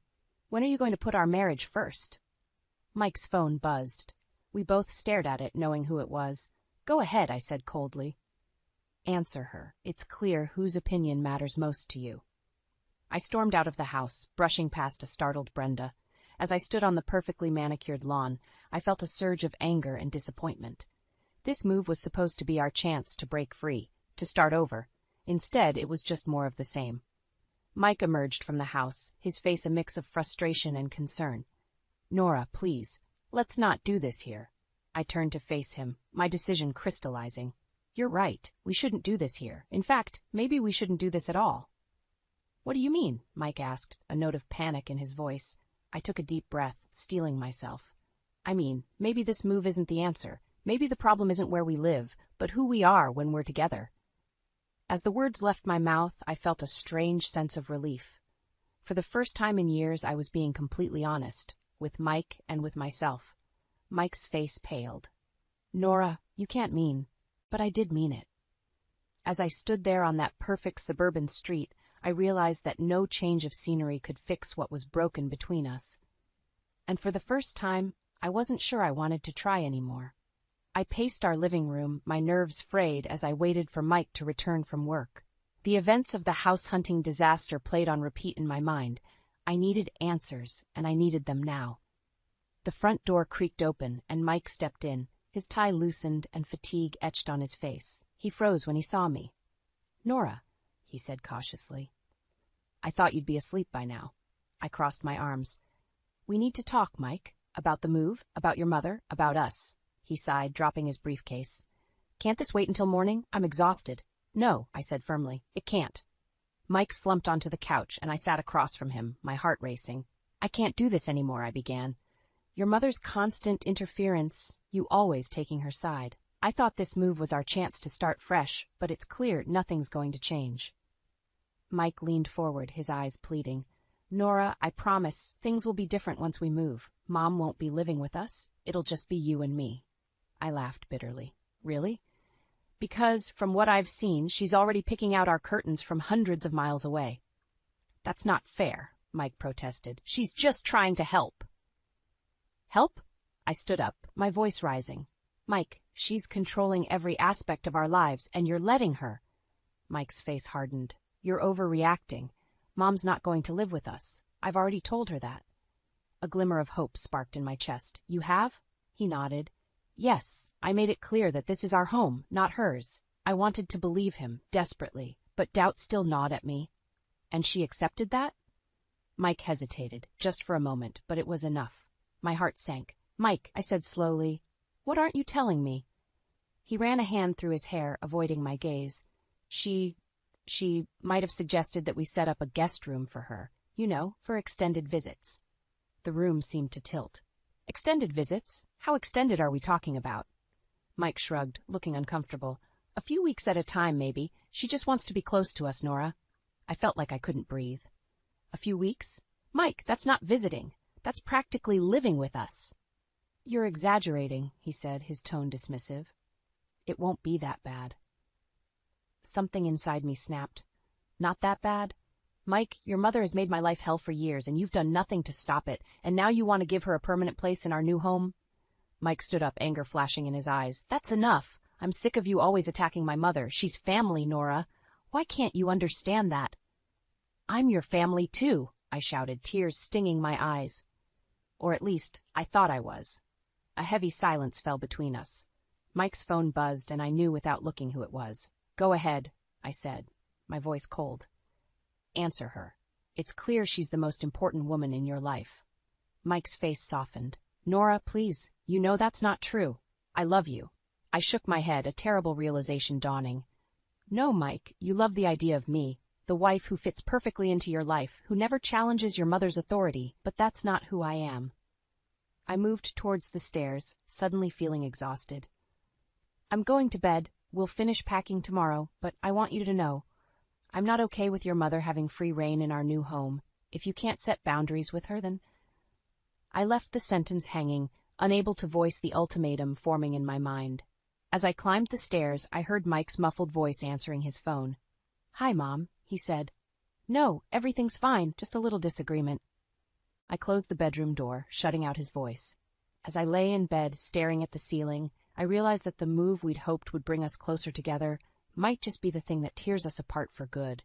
"When are you going to put our marriage first?" Mike's phone buzzed. We both stared at it, knowing who it was. "Go ahead," I said coldly. "Answer her. It's clear whose opinion matters most to you." I stormed out of the house, brushing past a startled Brenda. As I stood on the perfectly manicured lawn, I felt a surge of anger and disappointment. This move was supposed to be our chance to break free, to start over. Instead, it was just more of the same. Mike emerged from the house, his face a mix of frustration and concern. "Nora, please, let's not do this here." I turned to face him, my decision crystallizing. "You're right. We shouldn't do this here. In fact, maybe we shouldn't do this at all." "What do you mean?" Mike asked, a note of panic in his voice. I took a deep breath, steeling myself. "I mean, maybe this move isn't the answer. Maybe the problem isn't where we live, but who we are when we're together." As the words left my mouth, I felt a strange sense of relief. For the first time in years, I was being completely honest, with Mike and with myself. Mike's face paled. "Nora, you can't mean..." But I did mean it. As I stood there on that perfect suburban street, I realized that no change of scenery could fix what was broken between us. And for the first time, I wasn't sure I wanted to try anymore. I paced our living room, my nerves frayed as I waited for Mike to return from work. The events of the house-hunting disaster played on repeat in my mind. I needed answers, and I needed them now. The front door creaked open, and Mike stepped in, his tie loosened and fatigue etched on his face. He froze when he saw me. "Nora," he said cautiously. "I thought you'd be asleep by now." I crossed my arms. "We need to talk, Mike. About the move, about your mother, about us." He sighed, dropping his briefcase. "Can't this wait until morning? I'm exhausted." "No," I said firmly. "It can't." Mike slumped onto the couch, and I sat across from him, my heart racing. "I can't do this anymore," I began. "Your mother's constant interference, you always taking her side. I thought this move was our chance to start fresh, but it's clear nothing's going to change." Mike leaned forward, his eyes pleading. "Nora, I promise, things will be different once we move. Mom won't be living with us. It'll just be you and me." I laughed bitterly. "Really?" "Because, from what I've seen, she's already picking out our curtains from hundreds of miles away." "That's not fair," Mike protested. "She's just trying to help." "Help?" I stood up, my voice rising. "Mike, she's controlling every aspect of our lives, and you're letting her." Mike's face hardened. "You're overreacting. Mom's not going to live with us. I've already told her that." A glimmer of hope sparked in my chest. "You have?" He nodded. "Yes, I made it clear that this is our home, not hers." I wanted to believe him, desperately, but doubt still gnawed at me. "And she accepted that?" Mike hesitated, just for a moment, but it was enough. My heart sank. "Mike," I said slowly, "what aren't you telling me?" He ran a hand through his hair, avoiding my gaze. She might have suggested that we set up a guest room for her, for extended visits." The room seemed to tilt. "Extended visits? How extended are we talking about?" Mike shrugged, looking uncomfortable. "A few weeks at a time, maybe. She just wants to be close to us, Nora." I felt like I couldn't breathe. "A few weeks? Mike, that's not visiting. That's practically living with us." "You're exaggerating," he said, his tone dismissive. "It won't be that bad." Something inside me snapped. "Not that bad? Mike, your mother has made my life hell for years, and you've done nothing to stop it, and now you want to give her a permanent place in our new home?" Mike stood up, anger flashing in his eyes. "That's enough. I'm sick of you always attacking my mother. She's family, Nora. Why can't you understand that?" "I'm your family, too," I shouted, tears stinging my eyes. Or at least, I thought I was. A heavy silence fell between us. Mike's phone buzzed, and I knew without looking who it was. "Go ahead," I said, my voice cold. "Answer her. It's clear she's the most important woman in your life." Mike's face softened. "Nora, please, you know that's not true. I love you." I shook my head, a terrible realization dawning. "No, Mike, you love the idea of me, the wife who fits perfectly into your life, who never challenges your mother's authority, but that's not who I am." I moved towards the stairs, suddenly feeling exhausted. "I'm going to bed. We'll finish packing tomorrow, but I want you to know, I'm not okay with your mother having free reign in our new home. If you can't set boundaries with her, then—" I left the sentence hanging, unable to voice the ultimatum forming in my mind. As I climbed the stairs, I heard Mike's muffled voice answering his phone. "Hi, Mom," he said. "No, everything's fine, just a little disagreement." I closed the bedroom door, shutting out his voice. As I lay in bed, staring at the ceiling, I realized that the move we'd hoped would bring us closer together might just be the thing that tears us apart for good.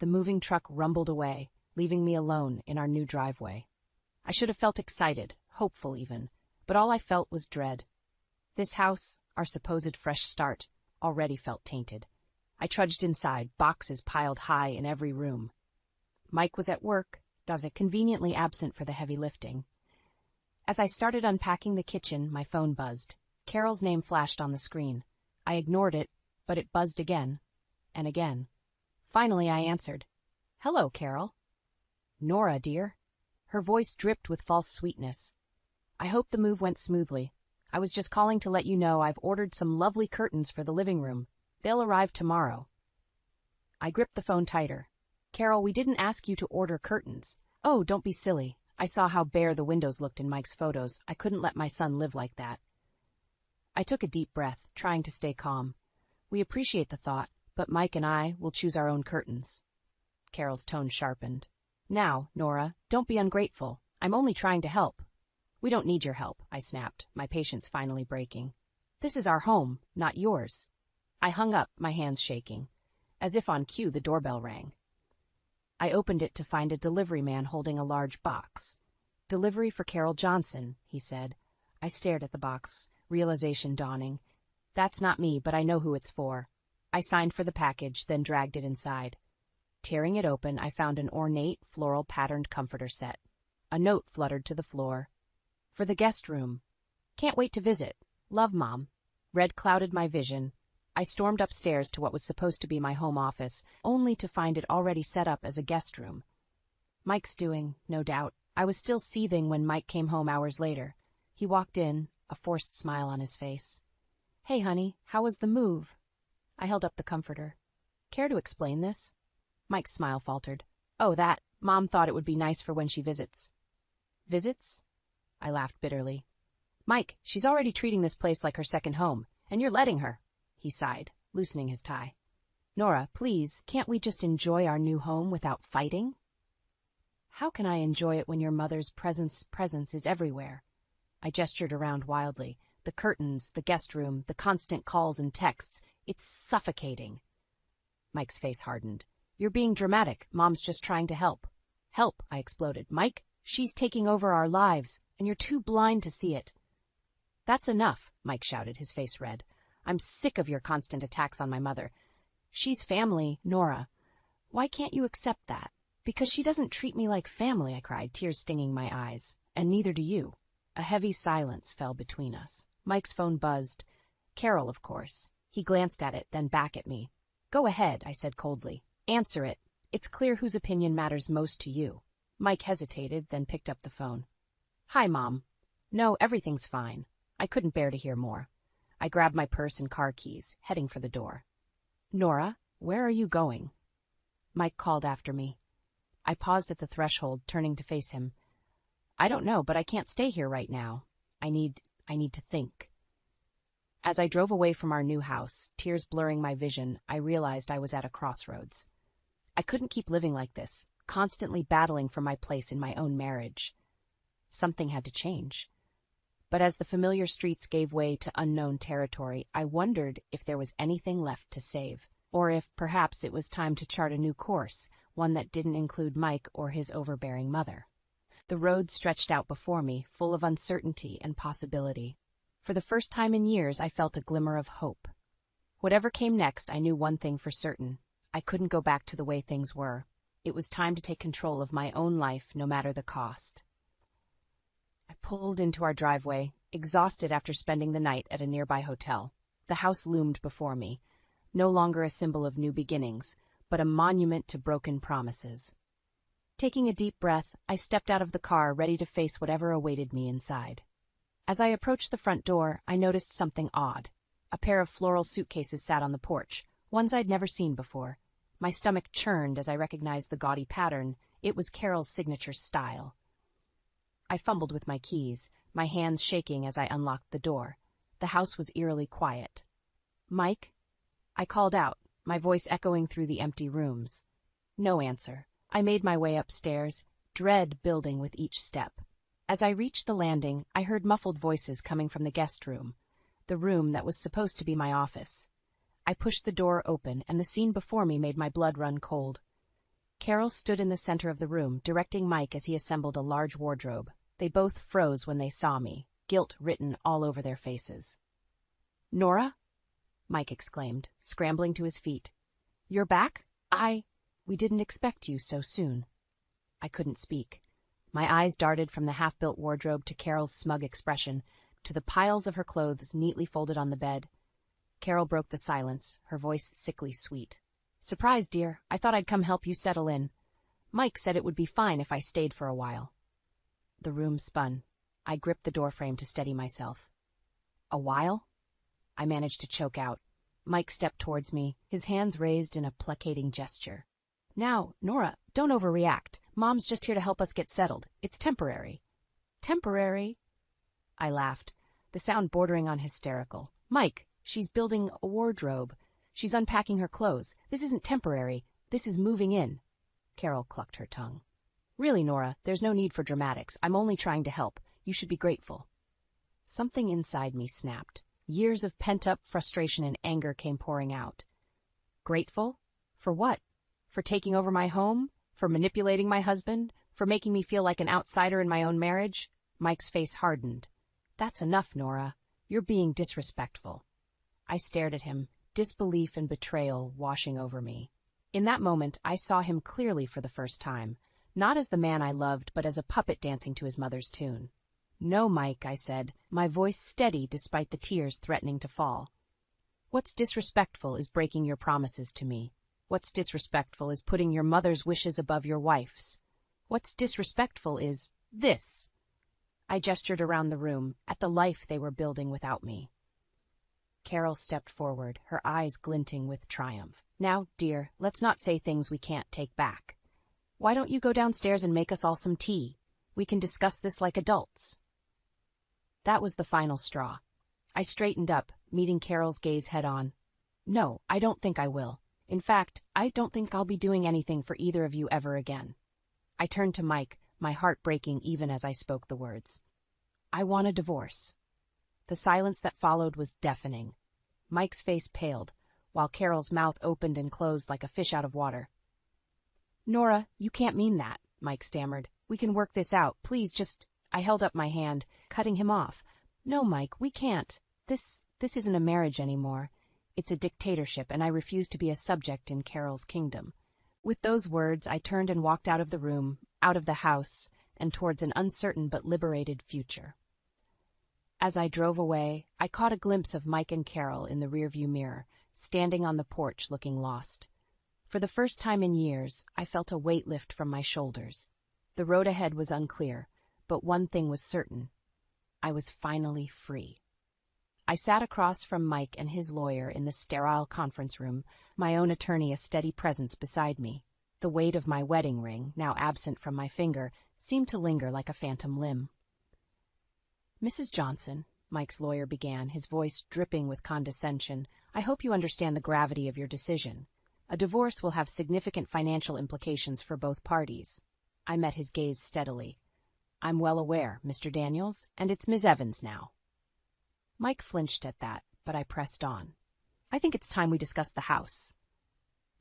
The moving truck rumbled away, leaving me alone in our new driveway. I should have felt excited, hopeful even, but all I felt was dread. This house, our supposed fresh start, already felt tainted. I trudged inside, boxes piled high in every room. Mike was at work, conveniently absent for the heavy lifting. As I started unpacking the kitchen, my phone buzzed. Carol's name flashed on the screen. I ignored it, but it buzzed again, and again. Finally, I answered. "Hello, Carol." "Nora, dear." Her voice dripped with false sweetness. "I hope the move went smoothly. I was just calling to let you know I've ordered some lovely curtains for the living room. They'll arrive tomorrow." I gripped the phone tighter. "Carol, we didn't ask you to order curtains." "Oh, don't be silly. I saw how bare the windows looked in Mike's photos. I couldn't let my son live like that." I took a deep breath, trying to stay calm. "We appreciate the thought, But Mike and I will choose our own curtains. Carol's tone sharpened. Now, Nora, don't be ungrateful. I'm only trying to help. We don't need your help, I snapped, my patience finally breaking. This is our home, not yours. I hung up, my hands shaking. As if on cue, the doorbell rang. I opened it to find a delivery man holding a large box. Delivery for Carol Johnson, he said. I stared at the box, realization dawning. That's not me, but I know who it's for. I signed for the package, then dragged it inside. Tearing it open, I found an ornate, floral-patterned comforter set. A note fluttered to the floor. For the guest room. Can't wait to visit. Love, Mom. Red clouded my vision. I stormed upstairs to what was supposed to be my home office, only to find it already set up as a guest room. Mike's doing, no doubt. I was still seething when Mike came home hours later. He walked in, a forced smile on his face. Hey, honey, how was the move? I held up the comforter. Care to explain this? Mike's smile faltered. Oh, that. Mom thought it would be nice for when she visits. Visits? I laughed bitterly. Mike, she's already treating this place like her second home, and you're letting her. He sighed, loosening his tie. Nora, please, can't we just enjoy our new home without fighting? How can I enjoy it when your mother's presence is everywhere? I gestured around wildly. The curtains, the guest room, the constant calls and texts. It's suffocating. Mike's face hardened. You're being dramatic. Mom's just trying to help. Help, I exploded. Mike, she's taking over our lives, and you're too blind to see it. That's enough, Mike shouted, his face red. I'm sick of your constant attacks on my mother. She's family, Nora. Why can't you accept that? Because she doesn't treat me like family, I cried, tears stinging my eyes. And neither do you. A heavy silence fell between us. Mike's phone buzzed. Carol, of course. He glanced at it, then back at me. Go ahead, I said coldly. Answer it. It's clear whose opinion matters most to you. Mike hesitated, then picked up the phone. Hi, Mom. No, everything's fine. I couldn't bear to hear more. I grabbed my purse and car keys, heading for the door. Nora, where are you going? Mike called after me. I paused at the threshold, turning to face him. I don't know, but I can't stay here right now. I need to think. As I drove away from our new house, tears blurring my vision, I realized I was at a crossroads. I couldn't keep living like this, constantly battling for my place in my own marriage. Something had to change. But as the familiar streets gave way to unknown territory, I wondered if there was anything left to save, or if perhaps it was time to chart a new course, one that didn't include Mike or his overbearing mother. The road stretched out before me, full of uncertainty and possibility. For the first time in years, I felt a glimmer of hope. Whatever came next, I knew one thing for certain. I couldn't go back to the way things were. It was time to take control of my own life, no matter the cost. I pulled into our driveway, exhausted after spending the night at a nearby hotel. The house loomed before me, no longer a symbol of new beginnings, but a monument to broken promises. Taking a deep breath, I stepped out of the car, ready to face whatever awaited me inside. As I approached the front door, I noticed something odd. A pair of floral suitcases sat on the porch, ones I'd never seen before. My stomach churned as I recognized the gaudy pattern. It was Carol's signature style. I fumbled with my keys, my hands shaking as I unlocked the door. The house was eerily quiet. Mike? I called out, my voice echoing through the empty rooms. No answer. I made my way upstairs, dread building with each step. As I reached the landing, I heard muffled voices coming from the guest room, the room that was supposed to be my office. I pushed the door open, and the scene before me made my blood run cold. Carol stood in the center of the room, directing Mike as he assembled a large wardrobe. They both froze when they saw me, guilt written all over their faces. Nora? Mike exclaimed, scrambling to his feet. You're back? We didn't expect you so soon. I couldn't speak. My eyes darted from the half-built wardrobe to Carol's smug expression, to the piles of her clothes neatly folded on the bed. Carol broke the silence, her voice sickly sweet. Surprise, dear. I thought I'd come help you settle in. Mike said it would be fine if I stayed for a while. The room spun. I gripped the doorframe to steady myself. A while? I managed to choke out. Mike stepped towards me, his hands raised in a placating gesture. Now, Nora, don't overreact. Mom's just here to help us get settled. It's temporary. Temporary? I laughed, the sound bordering on hysterical. Mike, she's building a wardrobe. She's unpacking her clothes. This isn't temporary. This is moving in. Carol clucked her tongue. Really, Nora, there's no need for dramatics. I'm only trying to help. You should be grateful. Something inside me snapped. Years of pent-up frustration and anger came pouring out. Grateful? For what? For taking over my home? For manipulating my husband? For making me feel like an outsider in my own marriage? Mike's face hardened. That's enough, Nora. You're being disrespectful. I stared at him, disbelief and betrayal washing over me. In that moment, I saw him clearly for the first time, not as the man I loved, but as a puppet dancing to his mother's tune. No, Mike, I said, my voice steady despite the tears threatening to fall. What's disrespectful is breaking your promises to me. What's disrespectful is putting your mother's wishes above your wife's. What's disrespectful is this. I gestured around the room, at the life they were building without me. Carol stepped forward, her eyes glinting with triumph. Now, dear, let's not say things we can't take back. Why don't you go downstairs and make us all some tea? We can discuss this like adults. That was the final straw. I straightened up, meeting Carol's gaze head-on. No, I don't think I will. In fact, I don't think I'll be doing anything for either of you ever again. I turned to Mike, my heart breaking even as I spoke the words. I want a divorce. The silence that followed was deafening. Mike's face paled, while Carol's mouth opened and closed like a fish out of water. Nora, you can't mean that, Mike stammered. We can work this out. Please, just... I held up my hand, cutting him off. No, Mike, we can't. This isn't a marriage anymore. It's a dictatorship, and I refuse to be a subject in Carol's kingdom. With those words, I turned and walked out of the room, out of the house, and towards an uncertain but liberated future. As I drove away, I caught a glimpse of Mike and Carol in the rearview mirror, standing on the porch looking lost. For the first time in years, I felt a weight lift from my shoulders. The road ahead was unclear, but one thing was certain. I was finally free. I sat across from Mike and his lawyer in the sterile conference room, my own attorney a steady presence beside me. The weight of my wedding ring, now absent from my finger, seemed to linger like a phantom limb. Mrs. Johnson, Mike's lawyer began, his voice dripping with condescension, I hope you understand the gravity of your decision. A divorce will have significant financial implications for both parties. I met his gaze steadily. I'm well aware, Mr. Daniels, and it's Ms. Evans now. Mike flinched at that, but I pressed on. I think it's time we discuss the house.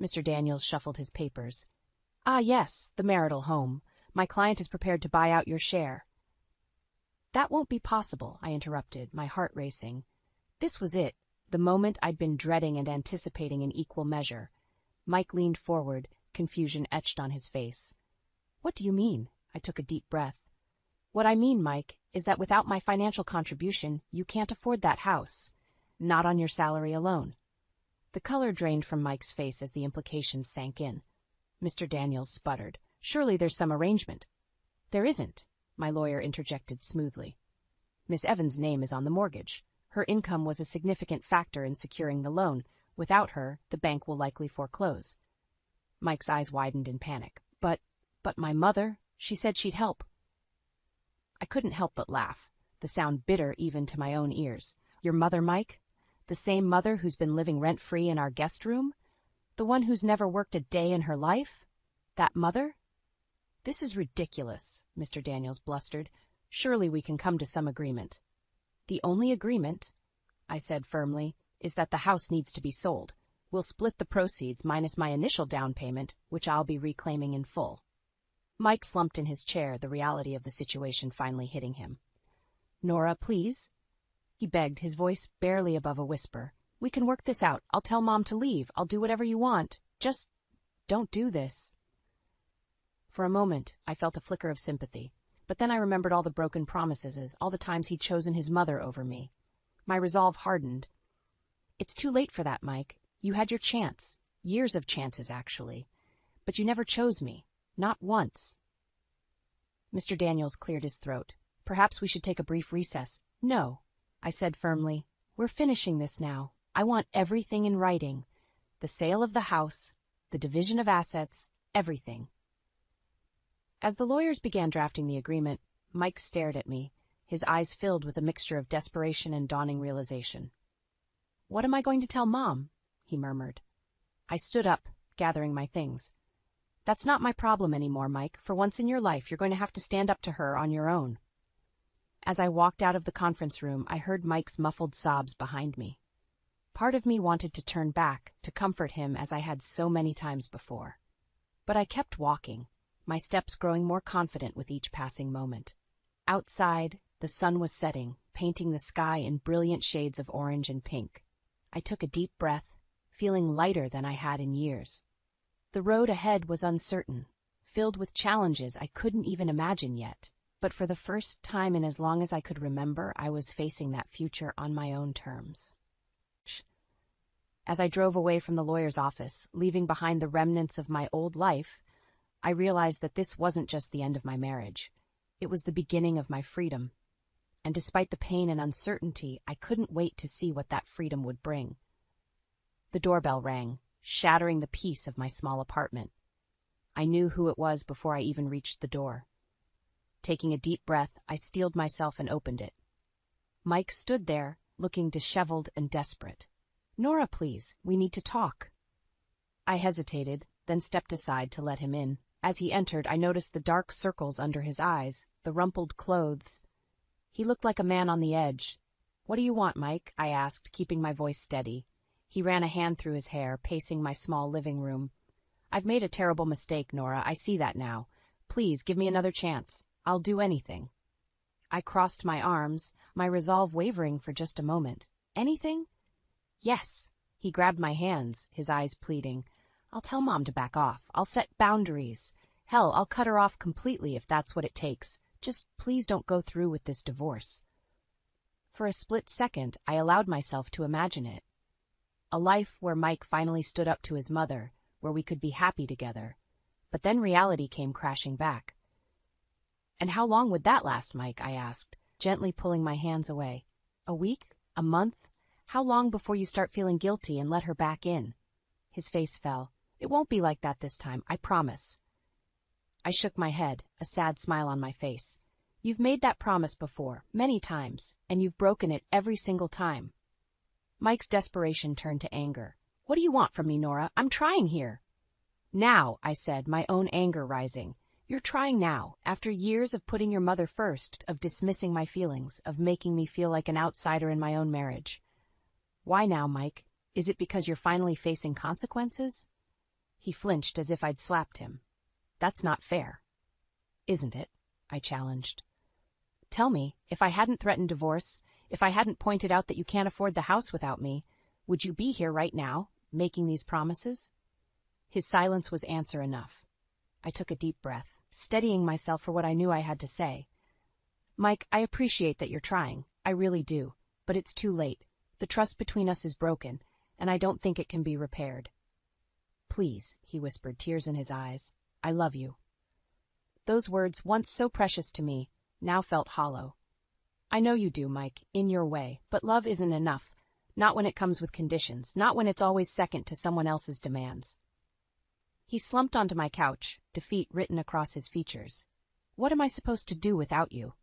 Mr. Daniels shuffled his papers. Ah, yes, the marital home. My client is prepared to buy out your share. That won't be possible, I interrupted, my heart racing. This was it, the moment I'd been dreading and anticipating in equal measure. Mike leaned forward, confusion etched on his face. What do you mean? I took a deep breath. What I mean, Mike, is that without my financial contribution, you can't afford that house. Not on your salary alone. The color drained from Mike's face as the implications sank in. Mr. Daniels sputtered. Surely there's some arrangement. There isn't, my lawyer interjected smoothly. Miss Evans' name is on the mortgage. Her income was a significant factor in securing the loan. Without her, the bank will likely foreclose. Mike's eyes widened in panic. But my mother, she said she'd help. I couldn't help but laugh, the sound bitter even to my own ears. Your mother, Mike? The same mother who's been living rent-free in our guest room? The one who's never worked a day in her life? That mother? This is ridiculous, Mr. Daniels blustered. Surely we can come to some agreement. The only agreement, I said firmly, is that the house needs to be sold. We'll split the proceeds minus my initial down payment, which I'll be reclaiming in full. Mike slumped in his chair, the reality of the situation finally hitting him. Nora, please? He begged, his voice barely above a whisper. We can work this out. I'll tell Mom to leave. I'll do whatever you want. Just don't do this. For a moment, I felt a flicker of sympathy, but then I remembered all the broken promises, all the times he'd chosen his mother over me. My resolve hardened. It's too late for that, Mike. You had your chance. Years of chances, actually. But you never chose me. Not once. Mr. Daniels cleared his throat. Perhaps we should take a brief recess. No, I said firmly. We're finishing this now. I want everything in writing. The sale of the house, the division of assets, everything. As the lawyers began drafting the agreement, Mike stared at me, his eyes filled with a mixture of desperation and dawning realization. What am I going to tell Mom? he murmured. I stood up, gathering my things. That's not my problem anymore, Mike. For once in your life, you're going to have to stand up to her on your own. As I walked out of the conference room, I heard Mike's muffled sobs behind me. Part of me wanted to turn back, to comfort him as I had so many times before. But I kept walking, my steps growing more confident with each passing moment. Outside, the sun was setting, painting the sky in brilliant shades of orange and pink. I took a deep breath, feeling lighter than I had in years. The road ahead was uncertain, filled with challenges I couldn't even imagine yet, but for the first time in as long as I could remember, I was facing that future on my own terms. As I drove away from the lawyer's office, leaving behind the remnants of my old life, I realized that this wasn't just the end of my marriage. It was the beginning of my freedom. And despite the pain and uncertainty, I couldn't wait to see what that freedom would bring. The doorbell rang, shattering the peace of my small apartment. I knew who it was before I even reached the door. Taking a deep breath, I steeled myself and opened it. Mike stood there, looking disheveled and desperate. "Nora, please, we need to talk." I hesitated, then stepped aside to let him in. As he entered, I noticed the dark circles under his eyes, the rumpled clothes. He looked like a man on the edge. "What do you want, Mike?" I asked, keeping my voice steady. He ran a hand through his hair, pacing my small living room. "I've made a terrible mistake, Nora. I see that now. Please, give me another chance. I'll do anything." I crossed my arms, my resolve wavering for just a moment. "Anything?" "Yes." He grabbed my hands, his eyes pleading. "I'll tell Mom to back off. I'll set boundaries. Hell, I'll cut her off completely if that's what it takes. Just please don't go through with this divorce." For a split second, I allowed myself to imagine it. A life where Mike finally stood up to his mother, where we could be happy together. But then reality came crashing back. "And how long would that last, Mike?" I asked, gently pulling my hands away. "A week? A month? How long before you start feeling guilty and let her back in?" His face fell. "It won't be like that this time, I promise." I shook my head, a sad smile on my face. "You've made that promise before, many times, and you've broken it every single time." Mike's desperation turned to anger. "What do you want from me, Nora? I'm trying here." "Now," I said, my own anger rising. "You're trying now, after years of putting your mother first, of dismissing my feelings, of making me feel like an outsider in my own marriage. Why now, Mike? Is it because you're finally facing consequences?" He flinched as if I'd slapped him. "That's not fair." "Isn't it?" I challenged. "Tell me, if I hadn't threatened divorce, if I hadn't pointed out that you can't afford the house without me, would you be here right now, making these promises?" His silence was answer enough. I took a deep breath, steadying myself for what I knew I had to say. "Mike, I appreciate that you're trying. I really do. But it's too late. The trust between us is broken, and I don't think it can be repaired." "Please," he whispered, tears in his eyes. "I love you." Those words, once so precious to me, now felt hollow. "I know you do, Mike, in your way, but love isn't enough. Not when it comes with conditions, not when it's always second to someone else's demands." He slumped onto my couch, defeat written across his features. "What am I supposed to do without you?"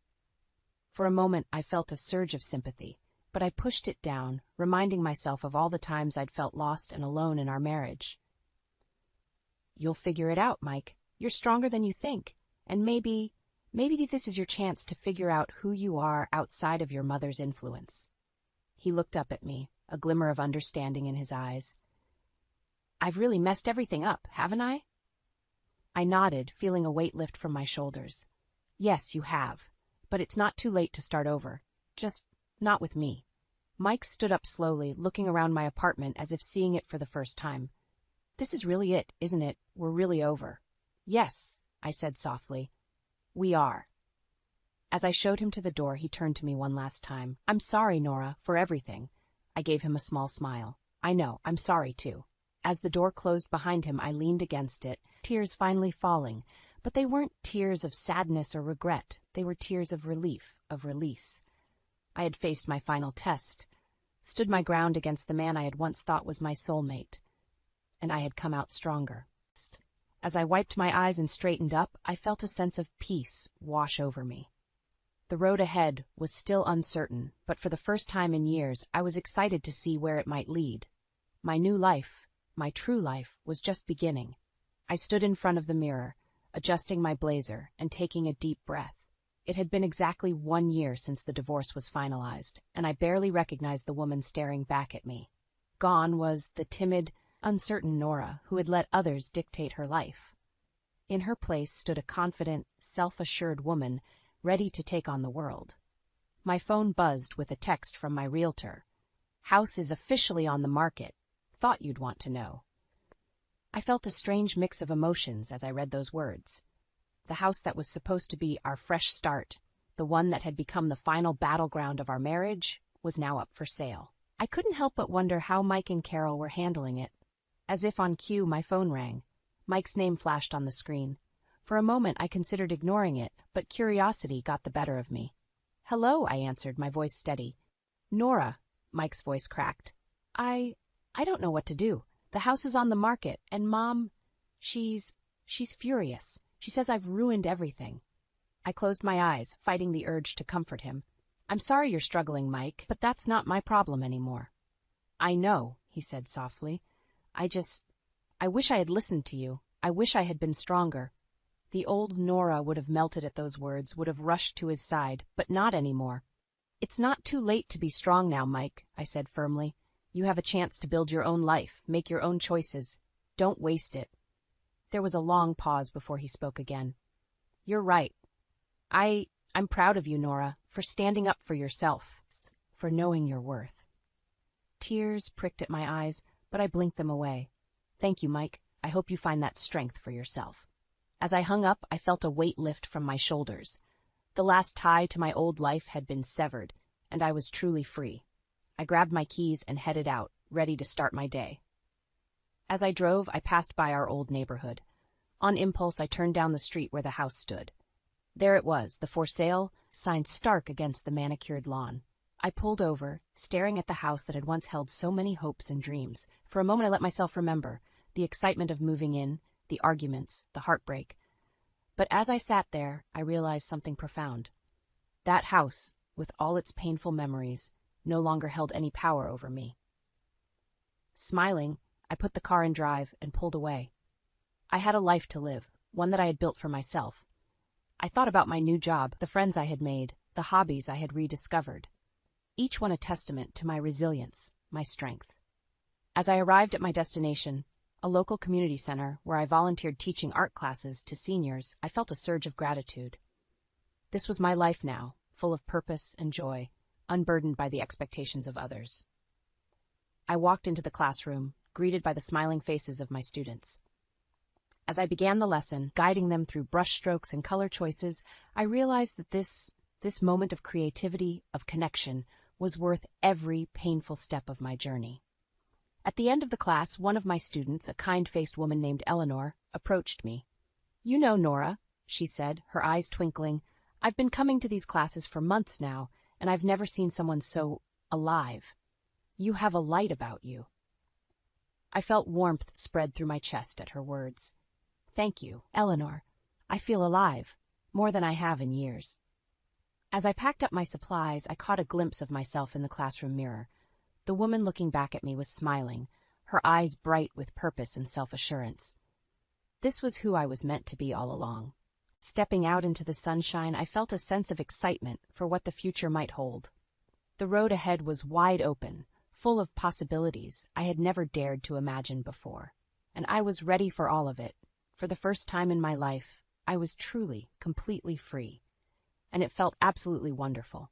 For a moment, I felt a surge of sympathy, but I pushed it down, reminding myself of all the times I'd felt lost and alone in our marriage. "You'll figure it out, Mike. You're stronger than you think, and maybe this is your chance to figure out who you are outside of your mother's influence." He looked up at me, a glimmer of understanding in his eyes. "I've really messed everything up, haven't I?" I nodded, feeling a weight lift from my shoulders. "Yes, you have, but it's not too late to start over. Just not with me." Mike stood up slowly, looking around my apartment as if seeing it for the first time. "This is really it, isn't it? We're really over." "Yes," I said softly. "We are." As I showed him to the door, he turned to me one last time. "I'm sorry, Nora, for everything." I gave him a small smile. "I know, I'm sorry too." As the door closed behind him, I leaned against it, tears finally falling, but they weren't tears of sadness or regret. They were tears of relief, of release. I had faced my final test, stood my ground against the man I had once thought was my soulmate, and I had come out stronger. As I wiped my eyes and straightened up, I felt a sense of peace wash over me. The road ahead was still uncertain, but for the first time in years, I was excited to see where it might lead. My new life, my true life, was just beginning. I stood in front of the mirror, adjusting my blazer and taking a deep breath. It had been exactly 1 year since the divorce was finalized, and I barely recognized the woman staring back at me. Gone was the timid, uncertain Nora who had let others dictate her life. In her place stood a confident, self-assured woman ready to take on the world. My phone buzzed with a text from my realtor. "House is officially on the market. Thought you'd want to know." I felt a strange mix of emotions as I read those words. The house that was supposed to be our fresh start, the one that had become the final battleground of our marriage, was now up for sale. I couldn't help but wonder how Mike and Carol were handling it. As if on cue, my phone rang. Mike's name flashed on the screen. For a moment, I considered ignoring it, but curiosity got the better of me. "Hello," I answered, my voice steady. "Nora," Mike's voice cracked. I don't know what to do. The house is on the market, and Mom, she's furious. She says I've ruined everything." I closed my eyes, fighting the urge to comfort him. "I'm sorry you're struggling, Mike, but that's not my problem anymore." "I know," he said softly. I wish I had listened to you. I wish I had been stronger." The old Nora would have melted at those words, would have rushed to his side, but not anymore. "It's not too late to be strong now, Mike," I said firmly. "You have a chance to build your own life, make your own choices. Don't waste it." There was a long pause before he spoke again. "You're right. I'm proud of you, Nora, for standing up for yourself, for knowing your worth." Tears pricked at my eyes, but I blinked them away. "Thank you, Mike. I hope you find that strength for yourself." As I hung up, I felt a weight lift from my shoulders. The last tie to my old life had been severed, and I was truly free. I grabbed my keys and headed out, ready to start my day. As I drove, I passed by our old neighborhood. On impulse, I turned down the street where the house stood. There it was, the "For Sale" sign stark against the manicured lawn. I pulled over, staring at the house that had once held so many hopes and dreams. For a moment I let myself remember the excitement of moving in, the arguments, the heartbreak. But as I sat there, I realized something profound. That house, with all its painful memories, no longer held any power over me. Smiling, I put the car in drive and pulled away. I had a life to live, one that I had built for myself. I thought about my new job, the friends I had made, the hobbies I had rediscovered. Each one a testament to my resilience, my strength. As I arrived at my destination, a local community center where I volunteered teaching art classes to seniors, I felt a surge of gratitude. This was my life now, full of purpose and joy, unburdened by the expectations of others. I walked into the classroom, greeted by the smiling faces of my students. As I began the lesson, guiding them through brushstrokes and color choices, I realized that this moment of creativity, of connection, was worth every painful step of my journey. At the end of the class, one of my students, a kind-faced woman named Eleanor, approached me. "You know Nora," she said, her eyes twinkling. "I've been coming to these classes for months now, and I've never seen someone so alive. You have a light about you." I felt warmth spread through my chest at her words. "Thank you, Eleanor. I feel alive, more than I have in years." As I packed up my supplies, I caught a glimpse of myself in the classroom mirror. The woman looking back at me was smiling, her eyes bright with purpose and self-assurance. This was who I was meant to be all along. Stepping out into the sunshine, I felt a sense of excitement for what the future might hold. The road ahead was wide open, full of possibilities I had never dared to imagine before, and I was ready for all of it. For the first time in my life, I was truly, completely free, and it felt absolutely wonderful.